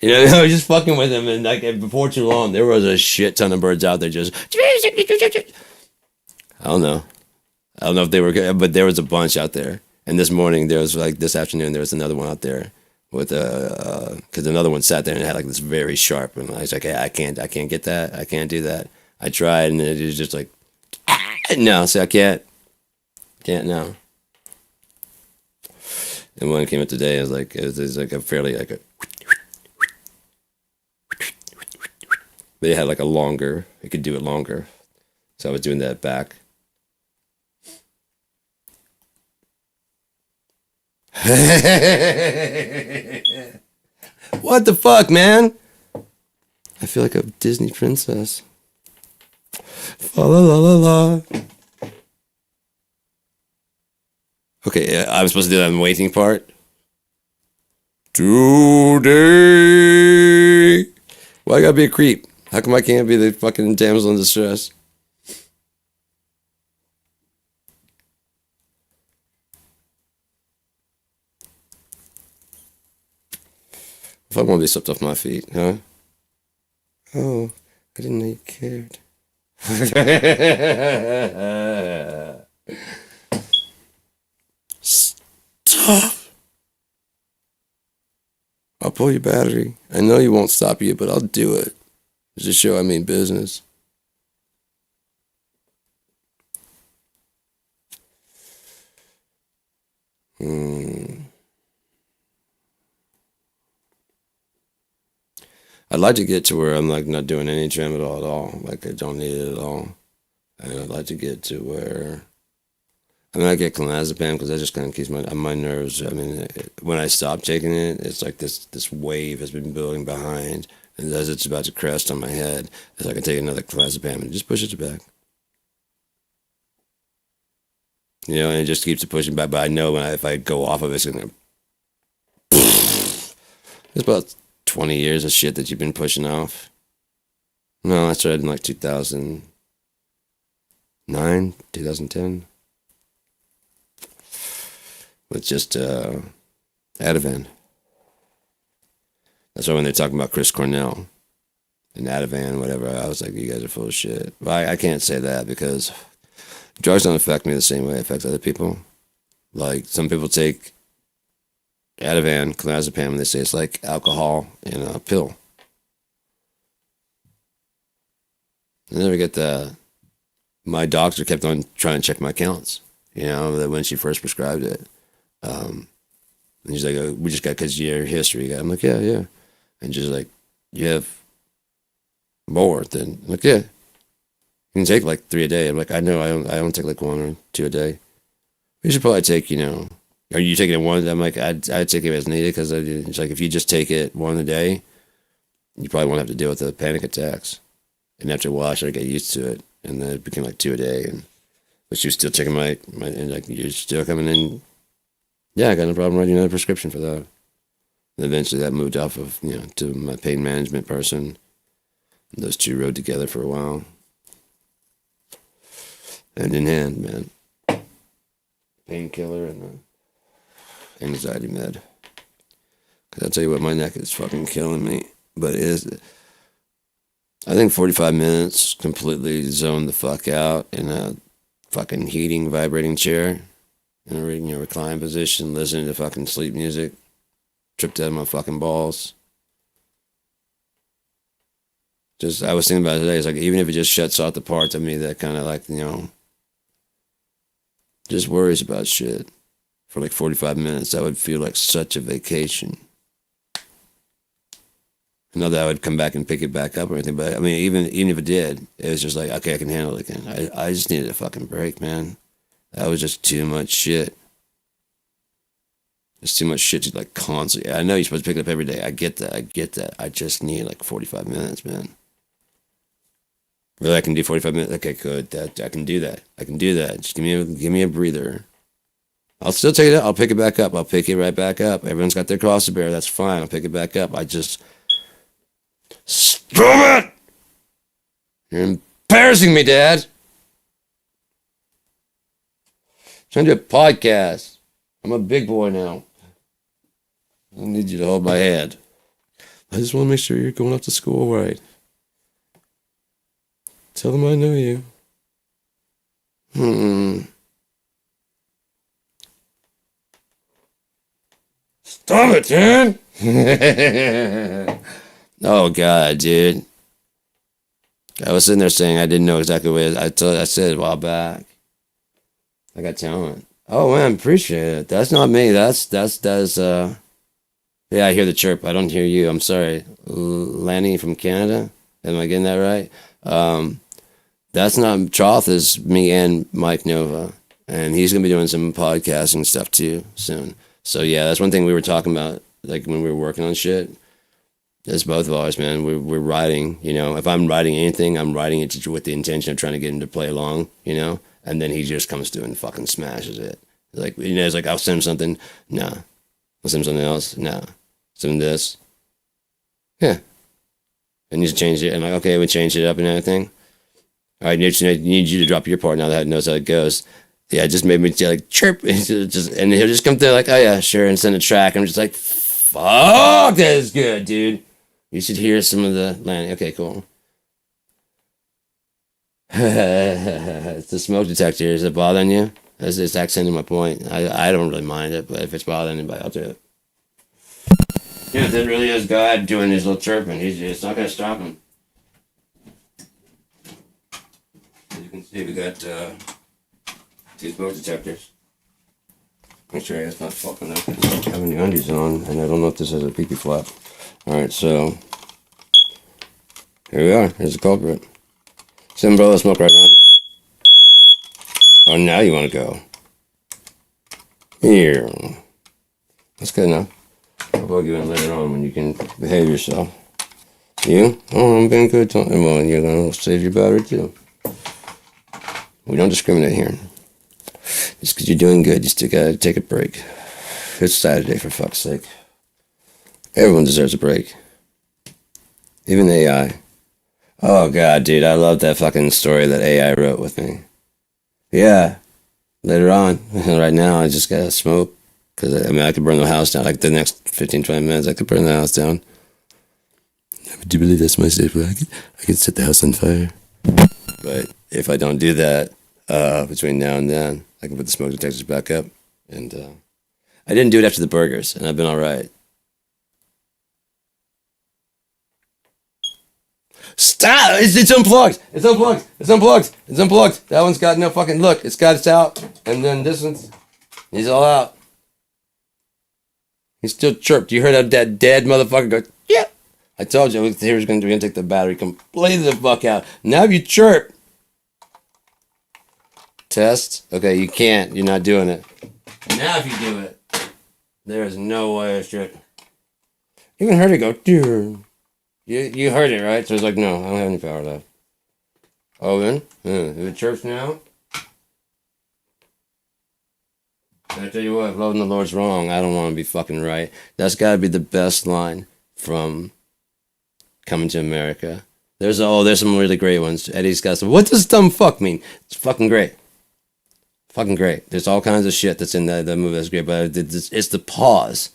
I was just fucking with him, and like before too long, there was a shit ton of birds out there just. I don't know if they were good, but there was a bunch out there. And this afternoon, there was another one out there with because another one sat there and it had like this very sharp, and I was like, hey, I can't get that, I can't do that. I tried, and it was just like, no, see, I can't no. And when it came out today, it was like a fairly like a. They had like a longer. It could do it longer, so I was doing that back. What the fuck, man? I feel like a Disney princess. La la la la la. Okay, yeah, I'm supposed to do that in the waiting part. Today. Why I gotta be a creep? How come I can't be the fucking damsel in distress? If I want to be swept off my feet, huh? Oh, I didn't know you cared. Stop. I'll pull your battery. I know you won't stop you, but I'll do it. Just to show I mean business. I'd like to get to where I'm like not doing any tramadol at all. Like I don't need it at all. And I'd like to get to where I mean I get clonazepam because that just kind of keeps my nerves. I mean when I stop taking it, it's like this wave has been building behind, and as it's about to crest on my head, it's like I can take another clonazepam and it just pushes it back. You know, and it just keeps it pushing back. But I know if I go off of it, it's gonna. It's about 20 years of shit that you've been pushing off. No, I started in like 2009, 2010. With just Ativan. That's why when they're talking about Chris Cornell and Ativan, whatever, I was like, you guys are full of shit. But I can't say that because drugs don't affect me the same way it affects other people. Like, some people take Ativan, clonazepam, and they say it's like alcohol in a pill. I never get that. My doctor kept on trying to check my counts, you know, that when she first prescribed it. And she's like, oh, we just got, because your history. I'm like, yeah. And she's like, you have more than, I'm like, yeah. You can take like 3 a day. I'm like, I know, I don't take like 1 or 2 a day. You should probably take, you know, are you taking it one? I'm like, I'd take it as needed because it's like if you just take it 1 a day, you probably won't have to deal with the panic attacks. And after a while, I started to get used to it, and then it became like 2 a day. But she was still checking my and like you're still coming in. Yeah, I got no problem writing another prescription for that. And eventually, that moved off of to my pain management person. And those two rode together for a while, hand in hand, man. Painkiller and anxiety med. Cause I'll tell you what, my neck is fucking killing me. But I think 45 minutes completely zoned the fuck out in a fucking heating, vibrating chair in a recline position, listening to fucking sleep music, tripped out of my fucking balls. Just, I was thinking about it today. It's like, even if it just shuts out the parts of me that kind of like, just worries about shit for like 45 minutes, that would feel like such a vacation. Not that I would come back and pick it back up or anything, but I mean, even if it did, it was just like, okay, I can handle it again. I just needed a fucking break, man. That was just too much shit. It's too much shit to like constantly. I know you're supposed to pick it up every day. I get that. I just need like 45 minutes, man. Really, I can do 45 minutes. Okay, good. I can do that. Just give me a breather. I'll still take it out. I'll pick it back up. I'll pick it right back up. Everyone's got their cross to bear. That's fine. I'll pick it back up. I just stop it. You're embarrassing me, Dad. I'm trying to do a podcast. I'm a big boy now. I need you to hold my hand. I just want to make sure you're going off to school right. Tell them I know you. Stop it, Dad! Oh, God, dude. I was sitting there saying I didn't know exactly what it is. I said a while back. I got talent. Oh man, appreciate it. That's not me. That's yeah, I hear the chirp. I don't hear you. I'm sorry. Lanny from Canada. Am I getting that right? Um, that's not Troth is me and Mike Nova. And he's gonna be doing some podcasting stuff too soon. So yeah, that's one thing we were talking about, like when we were working on shit. It's both of ours, man. We're writing, you know. If I'm writing anything, I'm writing it with the intention of trying to get him to play along, you know. And then he just comes through and fucking smashes it. Like, you know, it's like I'll send him something, nah. I'll send him something else, nah. Send him this, yeah. I need to change it. And like, okay, we changed it up and everything. All right, need you to drop your part now that it knows how it goes. Yeah, it just made me like chirp, and he'll just come through like, oh yeah, sure, and send a track. I'm just like, fuck, that is good, dude. You should hear some of the landing. Okay, cool. It's the smoke detector. Is it bothering you? It's accenting my point. I don't really mind it, but if it's bothering anybody, I'll do it. Yeah, that really is God doing his little chirping. It's not gonna stop him. As you can see, we got two smoke detectors. Make sure it's not fucking up. I don't have any undies on, and I don't know if this has a peeky flap. Alright, so here we are. Here's the culprit. See umbrella smoke right around it. Oh, now you want to go. Here. That's good enough. I'll plug you in later on when you can behave yourself. You? Oh, I'm being good. Well, you're going to save your battery too. We don't discriminate here. Just because you're doing good, you still got to take a break. It's Saturday, for fuck's sake. Everyone deserves a break. Even AI. Oh, God, dude, I love that fucking story that AI wrote with me. Yeah, later on. Right now, I just got to smoke. Because, I mean, I could burn the house down. Like, the next 15, 20 minutes, I could burn the house down. Do you believe that's my safe? I could set the house on fire. But if I don't do that, between now and then, I can put the smoke detectors back up. And I didn't do it after the burgers, and I've been all right. Stop! It's unplugged! It's unplugged! It's unplugged! It's unplugged! That one's got no fucking look. It's got its out. And then this one's, he's all out. He still chirped. You heard that dead motherfucker go, yeah! I told you he was going to take the battery completely the fuck out. Now you chirp. Test. Okay, you can't. You're not doing it. Now if you do it, there is no way I should. Even heard it go, dear. You heard it, right? So it's like, no, I don't have any power left. Oh, then? If it chirps now? I tell you what, if loving the Lord's wrong, I don't want to be fucking right. That's got to be the best line from Coming to America. There's some really great ones. Eddie's got some. What does dumb fuck mean? It's fucking great. Fucking great. There's all kinds of shit that's in that movie that's great, but it's the pause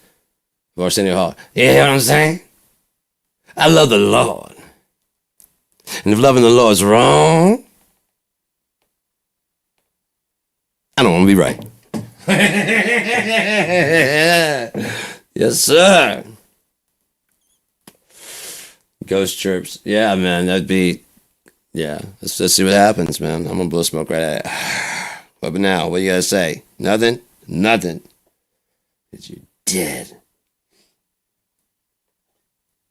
of Arsenio Hall. You hear what I'm saying? I love the Lord. And if loving the Lord's wrong, I don't want to be right. Yes, sir. Ghost chirps. Yeah, man, that'd be. Yeah, let's see what happens, man. I'm gonna blow smoke right at it. But now, what you gotta say? Nothing? Nothing. Because you're dead.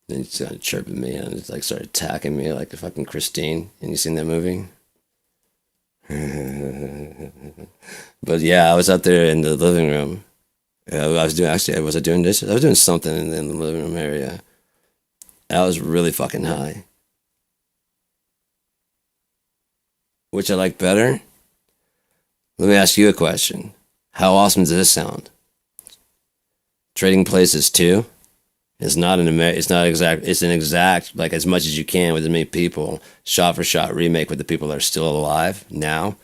Then he started chirping me and it's like started attacking me like the fucking Christine. And you seen that movie? But yeah, I was out there in the living room. I was doing dishes? I was doing something in the living room area. I was really fucking high. Which I like better? Let me ask you a question. How awesome does this sound? Trading Places 2 is not it's an exact, like as much as you can with as many people, shot for shot remake with the people that are still alive now.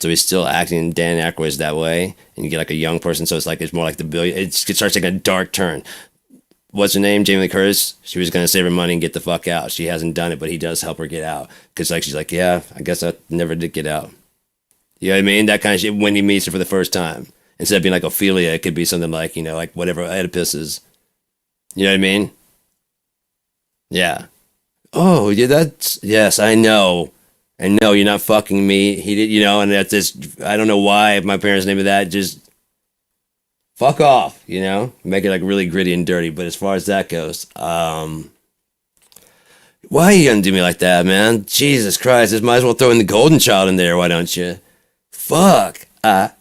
So he's still acting Dan Aykroyd's that way, and you get like a young person, so it's more like it starts taking a dark turn. What's her name? Jamie Lee Curtis. She was gonna save her money and get the fuck out. She hasn't done it, but he does help her get out. Cause like she's like, yeah, I guess I never did get out. You know what I mean? That kind of shit when he meets her for the first time. Instead of being like Ophelia, it could be something like, like whatever Oedipus is. You know what I mean? Yeah. Oh, yeah, yes, I know. I know, you're not fucking me. He did, and that's just, I don't know why my parents named it that. Just, fuck off, make it like really gritty and dirty. But as far as that goes, why are you gonna do me like that, man? Jesus Christ, just might as well throw in the golden child in there, why don't you? Fuck. I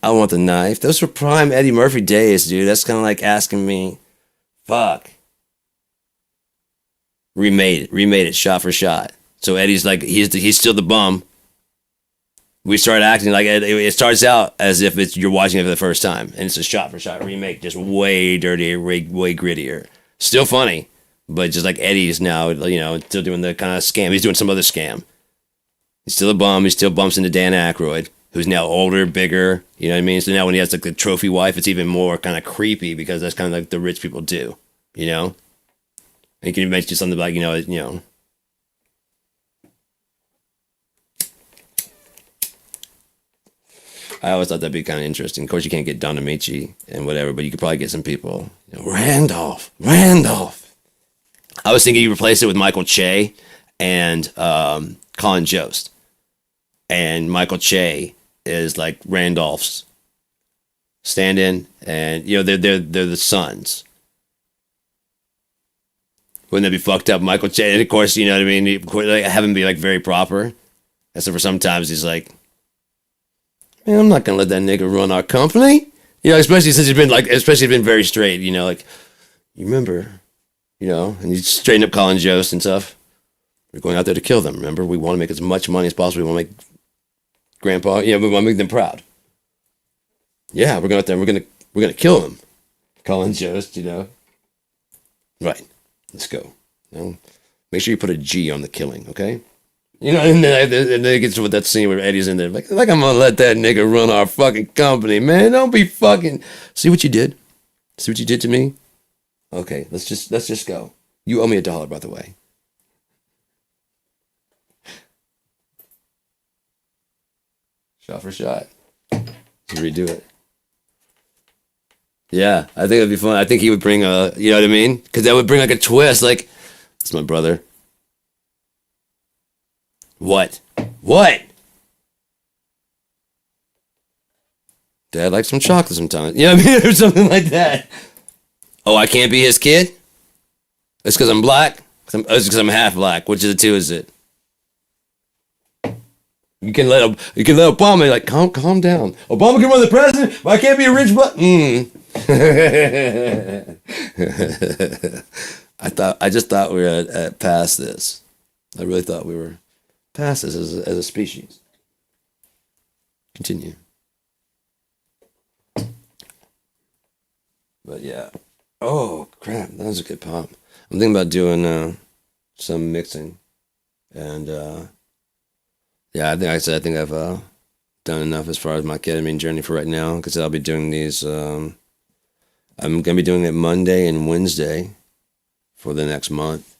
want the knife. Those were prime Eddie Murphy days, dude. That's kind of like asking me, fuck. Remade it, shot for shot. So Eddie's like, he's still the bum. We start acting like it starts out as if you're watching it for the first time, and it's a shot for shot remake, just way dirtier, way grittier. Still funny, but just like Eddie's now, still doing the kind of scam. He's doing some other scam. He's still a bum. He still bumps into Dan Aykroyd, who's now older, bigger. You know what I mean? So now when he has like the trophy wife, it's even more kind of creepy because that's kind of like the rich people do. And you can mention something like, I always thought that'd be kind of interesting. Of course, you can't get Don Amici and whatever, but you could probably get some people. Randolph. I was thinking you replace it with Michael Che and Colin Jost. And Michael Che is like Randolph's stand-in, and they're the sons. Wouldn't that be fucked up, Michael Che? And of course, you know what I mean. Have him be like very proper. Except for sometimes he's like, man, I'm not gonna let that nigga run our company. Especially since he's been very straight. Like, you remember, and he's straighten up Colin Jost and stuff. We're going out there to kill them. Remember, we want to make as much money as possible. We want to make Grandpa, we want to make them proud. Yeah, we're going out there. We're gonna kill them. Colin Jost, right. Let's go. Make sure you put a G on the killing, okay? And then it gets with that scene where Eddie's in there, like I'm gonna let that nigga run our fucking company, man. Don't be fucking. See what you did? See what you did to me? Okay, let's just go. You owe me $1, by the way. Shot for shot. Let's redo it. Yeah, I think it'd be fun. I think he would bring you know what I mean? Because that would bring like a twist. Like, that's my brother. What? Dad likes some chocolate sometimes. You know what I mean? Or something like that. Oh, I can't be his kid? It's because I'm black? It's because I'm half black. Which of the two is it? You can let Obama, like, calm down. Obama can run the president, but I can't be a rich black. I just thought we were at past this. I really thought we were past this as a species. Continue. But yeah. Oh crap, that was a good pop. I'm thinking about doing some mixing, and yeah, I think I've done enough as far as my ketamine journey for right now. Because I'll be doing these. I'm gonna be doing it Monday and Wednesday for the next month.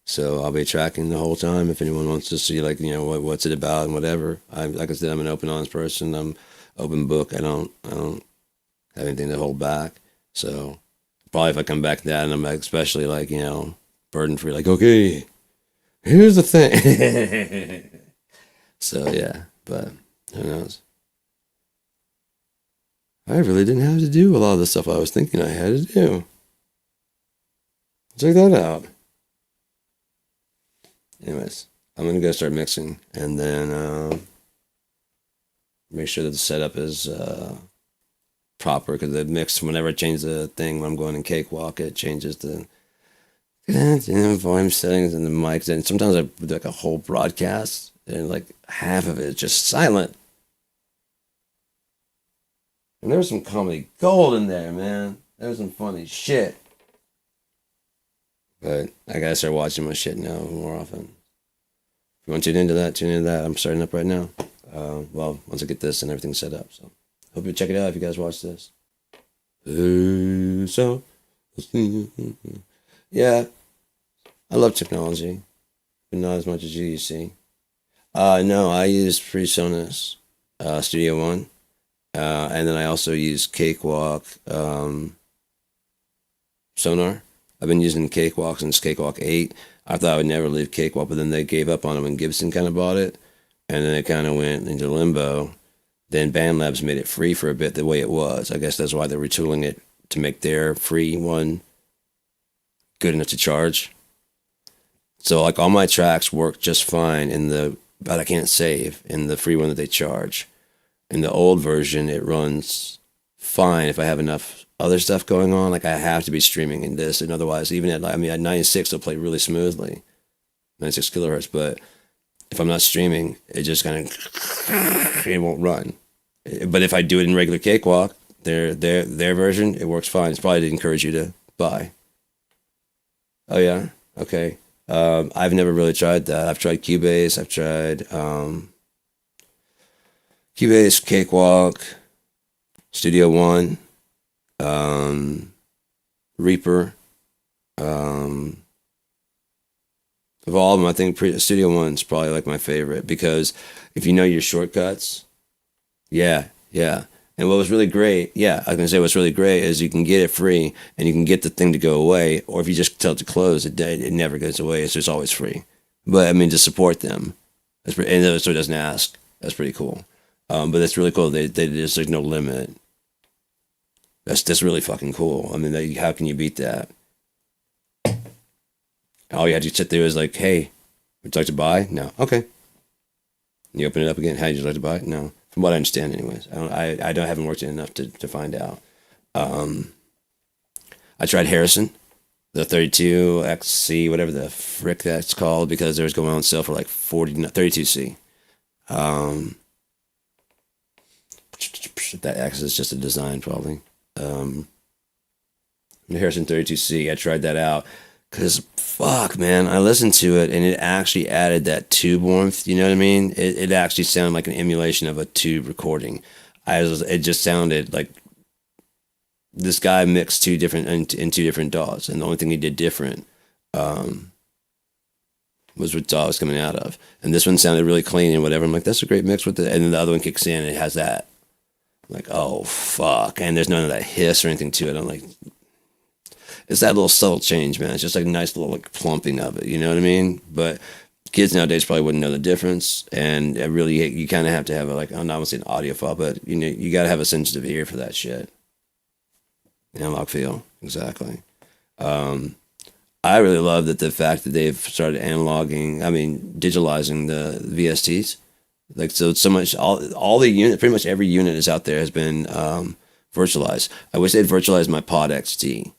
So I'll be tracking the whole time. If anyone wants to see, like, what's it about and whatever. Like I said, I'm an open, honest person. I'm open book. I don't have anything to hold back. So probably if I come back to that and I'm like, especially like, burden free, like, okay, here's the thing. So yeah, but who knows? I really didn't have to do a lot of the stuff I was thinking I had to do. Check that out. Anyways, I'm gonna go start mixing, and then make sure that the setup is proper, because the mix, whenever I change the thing when I'm going in Cakewalk, it changes the volume settings and the mics, and sometimes I do like a whole broadcast and like half of it is just silent. And there was some comedy gold in there, man. There was some funny shit. But I gotta start watching my shit now more often. If you want to tune into that. I'm starting up right now. Well, once I get this and everything set up. So hope you check it out if you guys watch this. So, yeah, I love technology, but not as much as you see. No, I use PreSonus Studio One, and then I also use Cakewalk Sonar. I've been using Cakewalk since Cakewalk 8. I thought I would never leave Cakewalk, but then they gave up on it when Gibson kind of bought it, and then it kind of went into limbo. Then BandLabs made it free for a bit the way it was. I guess that's why they're retooling it to make their free one good enough to charge. So like all my tracks work just fine but I can't save in the free one that they charge. In the old version, it runs fine if I have enough other stuff going on. Like I have to be streaming in this, and otherwise, even at 96, it'll play really smoothly, 96 kilohertz. But if I'm not streaming, it just kind of it won't run. But if I do it in regular Cakewalk, their version, it works fine. It's probably to encourage you to buy. Oh yeah, okay. I've never really tried that. I've tried Cubase. I've tried Cubase, Cakewalk, Studio One, Reaper. Of all of them, I think Studio One's probably like my favorite because if you know your shortcuts, yeah. And what was really great, I was gonna say what's really great is you can get it free and you can get the thing to go away, or if you just tell it to close, it never goes away. It's just always free. But I mean, to support them, and so it doesn't ask. That's pretty cool. But that's really cool. There's no limit. That's really fucking cool. I mean, how can you beat that? All you had to sit there was like, hey, would you like to buy? No. Okay. You open it up again. How would you like to buy? No. From what I understand, anyways. I haven't worked in enough to find out. I tried Harrison, the 32XC, whatever the frick that's called, because there was going on sale for like 32C. That X is just a design, probably. The Harrison 32C, I tried that out. Because, fuck, man, I listened to it, and it actually added that tube warmth, you know what I mean? It actually sounded like an emulation of a tube recording. It just sounded like this guy mixed in two different DAWs, and the only thing he did different was what DAW was coming out of. And this one sounded really clean and whatever. I'm like, that's a great mix with it. And then the other one kicks in, and it has that. I'm like, oh, fuck. And there's none of that hiss or anything to it. I'm like... It's that little subtle change, man. It's just like a nice little like plumping of it, you know what I mean? But kids nowadays probably wouldn't know the difference, and you kind of have to have I'm not gonna say an audiophile, but you got to have a sensitive ear for that shit. Analog feel, exactly. I really love the fact that they've started digitalizing the VSTs. Like so much, all the unit, pretty much every unit is out there has been virtualized. I wish they'd virtualize my Pod XT.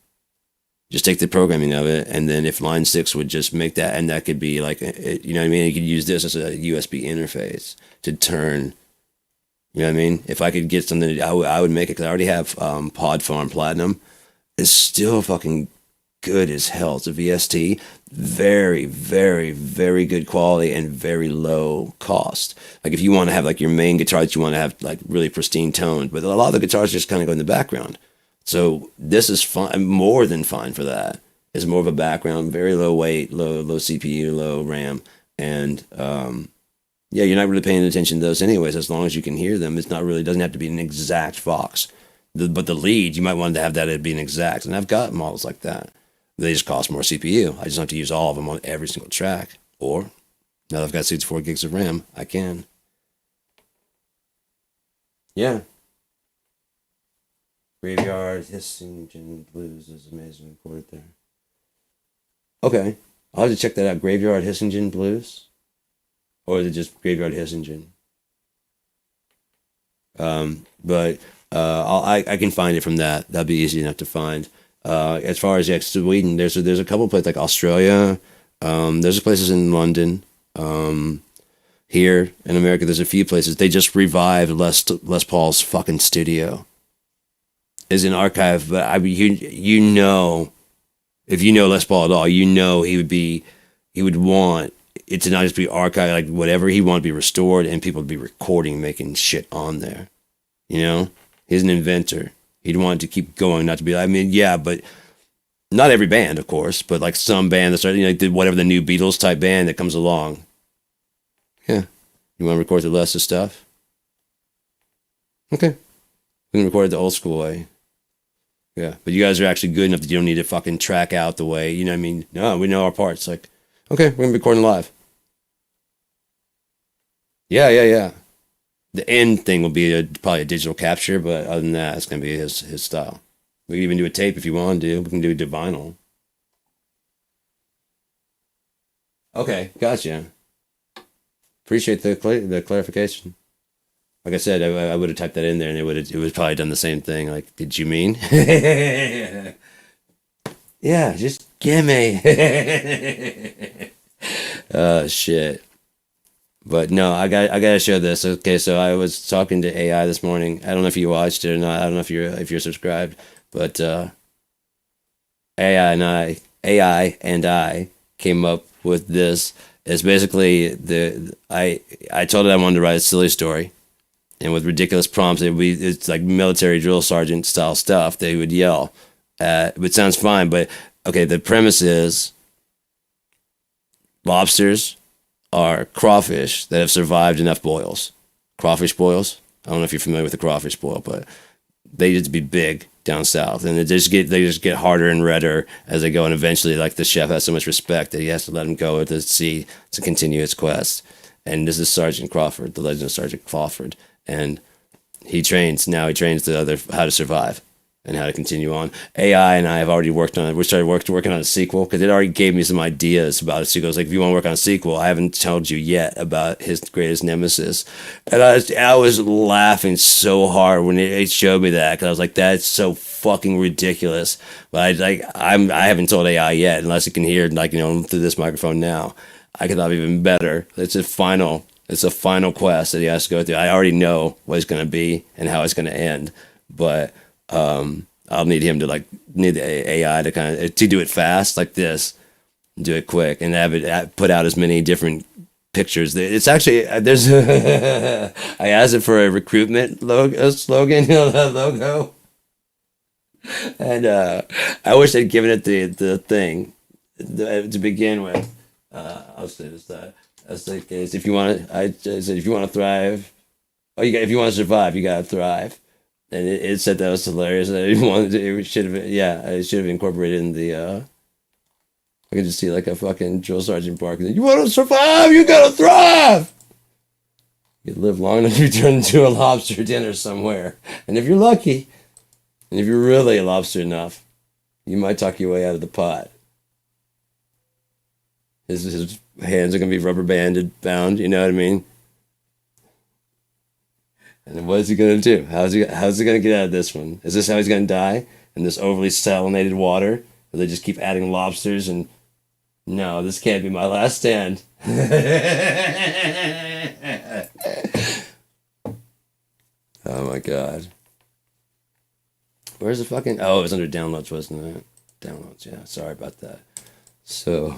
Just take the programming of it, and then if Line 6 would just make that, and that could be like, you know what I mean? You could use this as a USB interface to turn, you know what I mean? If I could get something, I would make it, because I already have Pod Farm Platinum. It's still fucking good as hell. It's a VST. Very, very, very good quality and very low cost. Like if you want to have like your main guitar that you want to have like really pristine toned, but a lot of the guitars just kind of go in the background. So this is fine, more than fine for that. It's more of a background, very low weight, low CPU, low RAM, and you're not really paying attention to those anyways. As long as you can hear them, doesn't have to be an exact Vox. But the lead, you might want to have that it be an exact, and I've got models like that. They just cost more CPU. I just don't have to use all of them on every single track. Or now that I've got 64 gigs of RAM, I can. Yeah. Graveyard Hissingin Blues is amazing recorded there. Okay. I'll have to check that out. Graveyard Hissingin Blues? Or is it just Graveyard Hissingin? But I can find it from that. That'd be easy enough to find. As far as Sweden, there's a couple of places like Australia. There's places in London. Here in America, there's a few places. They just revived Les Paul's fucking studio. Is an archive, but if you know Les Paul at all, he would want it to not just be archived, like whatever he wanted to be restored, and people to be recording, making shit on there. You know, he's an inventor. He'd want it to keep going, not to be. But not every band, of course, but like some band that started, did whatever the new Beatles type band that comes along. Yeah, you want to record the lesser stuff? Okay, we can record it the old school way. Yeah, but you guys are actually good enough that you don't need to fucking track out the way, you know what I mean? No, we know our parts. Like, okay, we're going to be recording live. Yeah. The end thing will be probably a digital capture, but other than that, it's gonna be his style. We can even do a tape if you want to. We can do the vinyl. Okay, gotcha. Appreciate the clarification. Like I said, I would have typed that in there, and it would probably done the same thing. Like, did you mean? Yeah, just gimme. Shit. But no, I gotta show this. Okay, so I was talking to AI this morning. I don't know if you watched it or not. I don't know if you're subscribed, but AI and I came up with this. It's basically I told it I wanted to write a silly story, and with ridiculous prompts, it's like military drill sergeant style stuff. They would yell at. It sounds fine, but okay. The premise is lobsters are crawfish that have survived enough boils. Crawfish boils. I don't know if you're familiar with the crawfish boil, but they used to be big down south, and they just get harder and redder as they go, and eventually, like the chef has so much respect that he has to let them go to sea to continue his quest. And this is Sergeant Crawford, the legend of Sergeant Crawford, and he trains now. He trains the other how to survive and how to continue on. AI and I have already worked on it. We started working on a sequel because it already gave me some ideas about a sequel. It's like, if you want to work on a sequel, I haven't told you yet about his greatest nemesis. And I was laughing so hard when it showed me that, because I was like, that's so fucking ridiculous. But I haven't told AI yet, unless it can hear, like, through this microphone now. I could have even better. It's a final quest that he has to go through. I already know what it's going to be and how it's going to end, but I'll need him to need the AI to kind of to do it fast like this, do it quick, and have it put out as many different pictures. It's actually there's I asked it for a recruitment slogan, logo, and I wish I'd given it the thing to begin with. I'll say this that that's the case. If you want to, I said if you want to thrive, if you want to survive, you gotta thrive. And it said that was hilarious. It should have, it should have incorporated in the. I could just see like a fucking drill sergeant barking. You want to survive? You gotta thrive. You live long enough, you turn into a lobster dinner somewhere. And if you're lucky, and if you're really a lobster enough, you might talk your way out of the pot. His hands are gonna be rubber bound. You know what I mean? And then what is he gonna do? How's he gonna get out of this one? Is this how he's gonna die? In this overly salinated water? Or they just keep adding lobsters and no, this can't be my last stand. Oh my god. Where's the fucking it was under downloads, wasn't it? Downloads, yeah. Sorry about that. So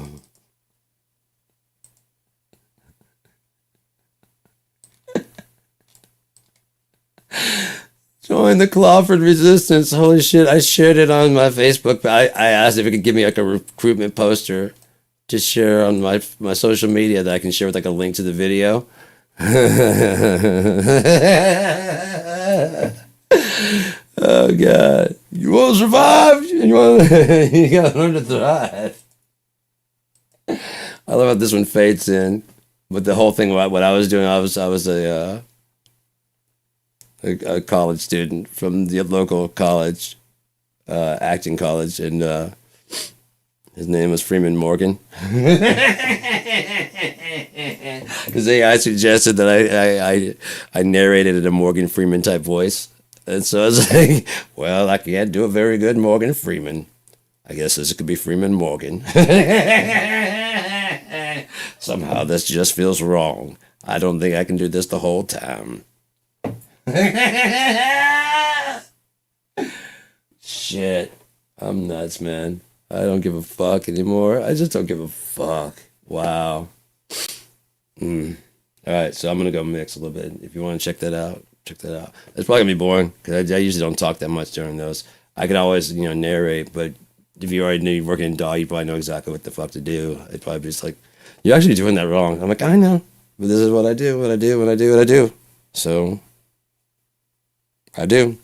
join the Clawford Resistance. Holy shit, I shared it on my Facebook. I asked if it could give me like a recruitment poster to share on my social media that I can share with like a link to the video. Oh god. You want to survive? You gotta learn to thrive. I love how this one fades in. But the whole thing, what I was doing, I was a college student from the local college, acting college, and his name was Freeman Morgan. Because I suggested that I narrated in a Morgan Freeman type voice, and so I was like, well, I can't do a very good Morgan Freeman. I guess this could be Freeman Morgan. Somehow this just feels wrong. I don't think I can do this the whole time. Shit. I'm nuts, man. I don't give a fuck anymore. I just don't give a fuck. Wow. Alright, so I'm gonna go mix a little bit. If you want to check that out, check that out. It's probably gonna be boring, because I usually don't talk that much during those. I could always, narrate, but if you already knew you're working in DAW, you probably know exactly what the fuck to do. It'd probably be just like, you're actually doing that wrong. I'm like, I know, but this is what I do, what I do, what I do, what I do. So I do.